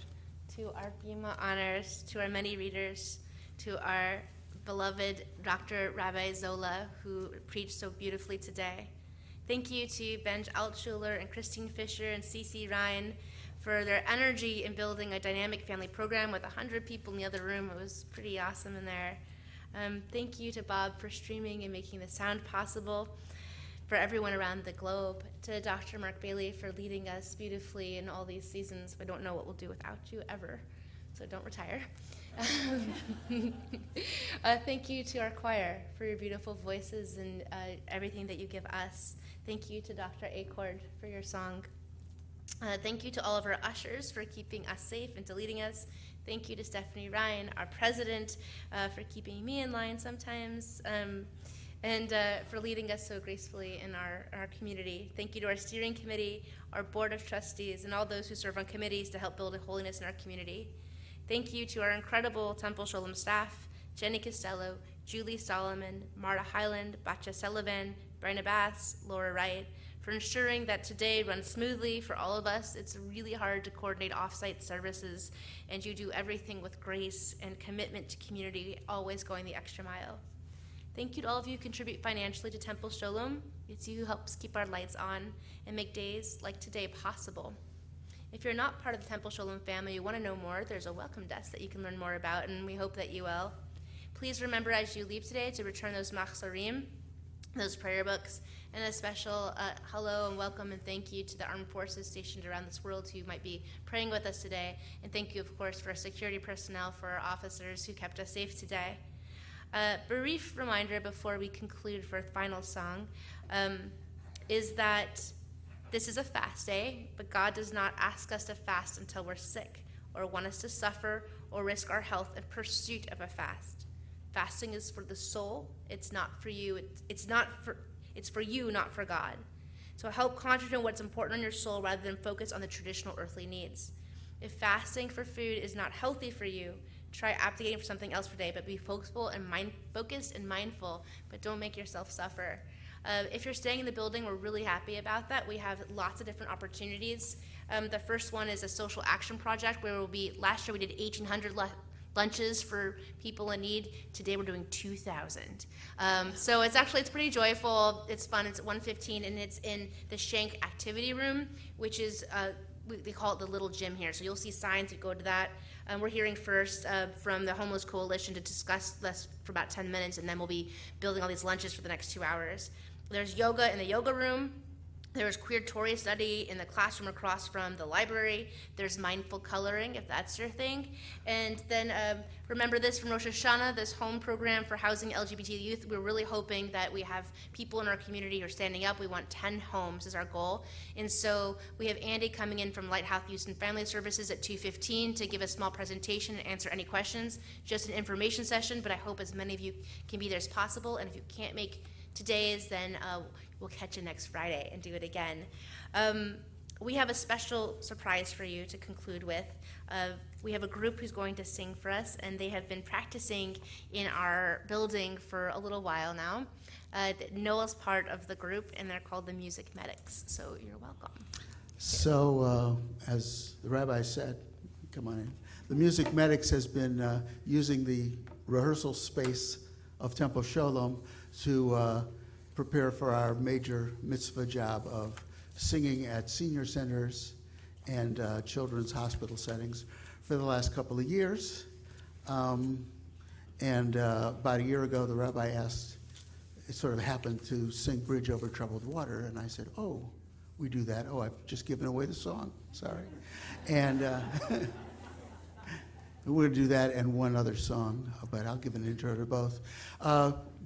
to our Bima honors, to our many readers, to our beloved Dr. Rabbi Zola, who preached so beautifully today. Thank you to Benj Altschuler and Christine Fisher and Cece Ryan for their energy in building a dynamic family program with 100 people in the other room. It was pretty awesome in there. Thank you to Bob for streaming and making the sound possible for everyone around the globe. To Dr. Mark Bailey for leading us beautifully in all these seasons. I don't know what we'll do without you ever, so don't retire. Thank you to our choir for your beautiful voices and everything that you give us. Thank you to Dr. Acord for your song. Thank you to all of our ushers for keeping us safe and to leading us. Thank you to Stephanie Ryan, our president, for keeping me in line sometimes, and for leading us so gracefully in our community. Thank you to our steering committee, our board of trustees, and all those who serve on committees to help build a holiness in our community. Thank you to our incredible Temple Sholom staff, Jenny Costello, Julie Solomon, Marta Highland, Batya Sullivan, Brenna Bass, Laura Wright, for ensuring that today runs smoothly for all of us. It's really hard to coordinate off-site services, and you do everything with grace and commitment to community, always going the extra mile. Thank you to all of you who contribute financially to Temple Sholom. It's you who helps keep our lights on and make days like today possible. If you're not part of the Temple Sholom family, you want to know more, there's a welcome desk that you can learn more about, and we hope that you will. Please remember as you leave today to return those machzorim, those prayer books, and a special hello and welcome and thank you to the armed forces stationed around this world who might be praying with us today. And thank you, of course, for our security personnel, for our officers who kept us safe today. Brief reminder before we conclude for a final song is that this is a fast day, but God does not ask us to fast until we're sick or want us to suffer or risk our health in pursuit of a fast. Fasting is for the soul. It's not for you. It's for you, not for God. So help concentrate on what's important on your soul rather than focus on the traditional earthly needs. If fasting for food is not healthy for you, try abdicating for something else for today, but be focused and mindful, but don't make yourself suffer. If you're staying in the building, we're really happy about that. We have lots of different opportunities. The first one is a social action project where last year we did 1,800 lunches for people in need. Today we're doing 2,000. So it's pretty joyful. It's fun. It's at 1:15 and it's in the Shank activity room, which is, they call it the little gym here. So you'll see signs that go to that. We're hearing first from the Homeless Coalition to discuss this for about 10 minutes, and then we'll be building all these lunches for the next 2 hours. There's yoga in the yoga room. There's queer Torah study in the classroom across from the library. There's mindful coloring, if that's your thing. And then remember this from Rosh Hashanah, this home program for housing LGBT youth. We're really hoping that we have people in our community who are standing up. We want 10 homes is our goal. And so we have Andy coming in from Lighthouse Youth and Family Services at 2:15 to give a small presentation and answer any questions. Just an information session, but I hope as many of you can be there as possible. And if you can't make today's, then we'll catch you next Friday and do it again. We have a special surprise for you to conclude with. We have a group who's going to sing for us, and they have been practicing in our building for a little while now. Noah's part of the group, and they're called the Music Medics, so you're welcome. So, as the rabbi said, come on in, the Music Medics has been using the rehearsal space of Temple Sholom to prepare for our major mitzvah job of singing at senior centers and children's hospital settings for the last couple of years. And about a year ago, the rabbi asked, it sort of happened to sing Bridge Over Troubled Water, and I said, oh, we do that. Oh, I've just given away the song, sorry. And we're going to do that and one other song, but I'll give an intro to both.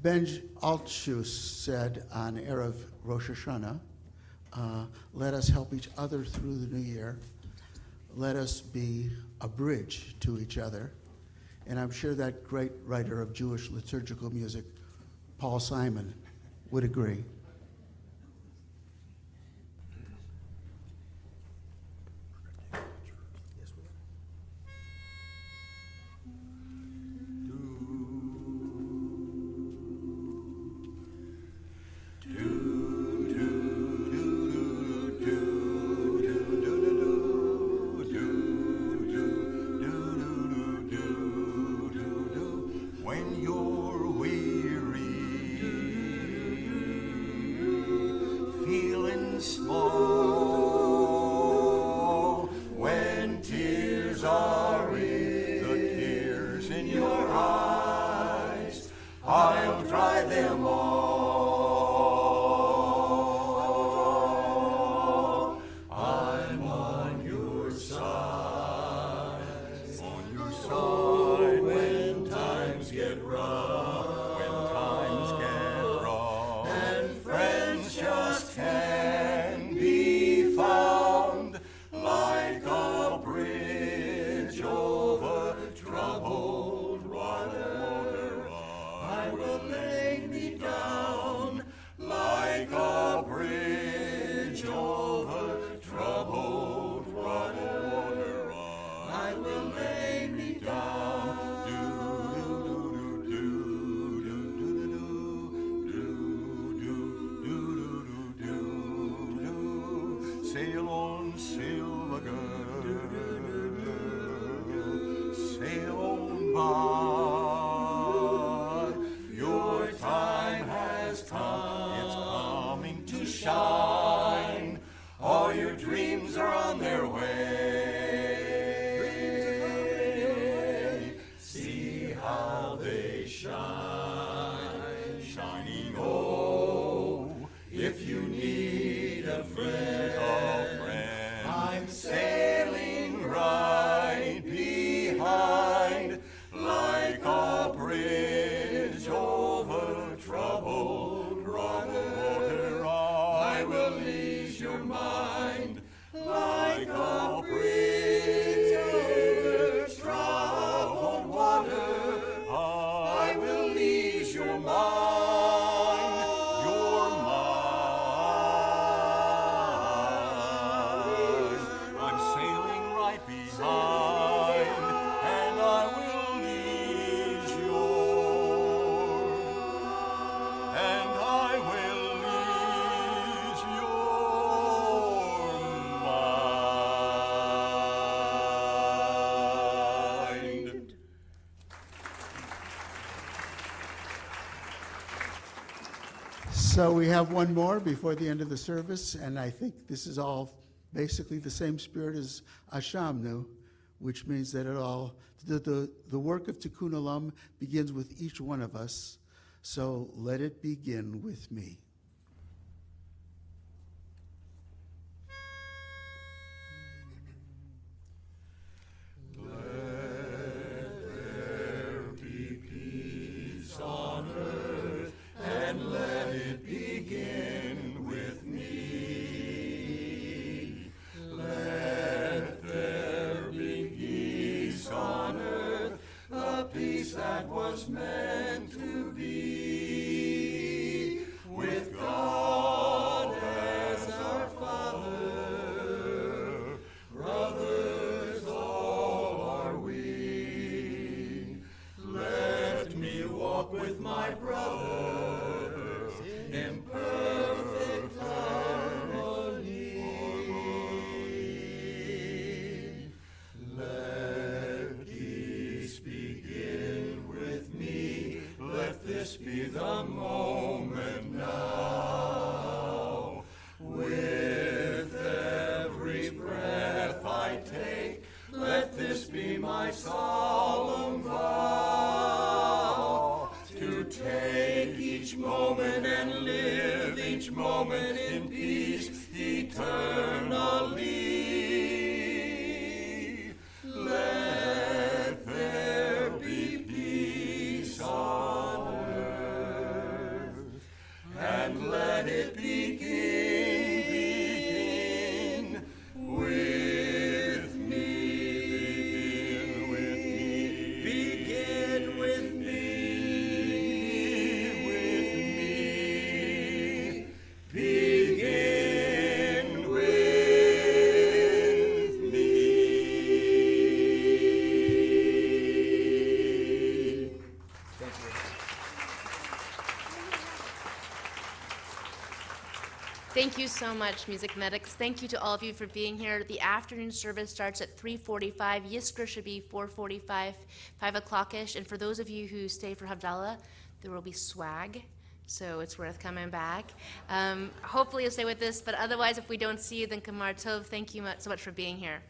Benj Altschus said on Erev Rosh Hashanah, let us help each other through the new year. Let us be a bridge to each other. And I'm sure that great writer of Jewish liturgical music, Paul Simon, would agree. Do, do, do, oh, if you need a friend, I'm sailing right behind like a bridge over troubled water. I will ease your mind like a bridge over troubled water. I will ease your mind, your mind. I'm sailing right behind, and I will ease your, and I will ease your mind. So we have one more before the end of the service, and I think this is all basically the same spirit as Ashamnu, which means that the work of Tikkun Olam begins with each one of us. So let it begin with me. Peace on earth, and let it begin with me. Let there be peace on earth, a peace that was meant to be, with God as our Father. Brothers all are we. Let me walk with my brothers in perfect harmony. Let peace begin with me. Let this be the moment now. With every breath I take, let this be my solemn vow, to take each moment and live each moment in peace eternally. Let there be peace on earth, and let it begin with me. Begin with me. Begin with me. Thank you. Thank you so much, Music Medics. Thank you to all of you for being here. The afternoon service starts at 3:45. Yisker should be 4:45, 5 o'clock-ish. And for those of you who stay for Havdalah, there will be swag, so it's worth coming back. Hopefully you'll stay with us, but otherwise, if we don't see you, then Kamar Tov, thank you so much for being here.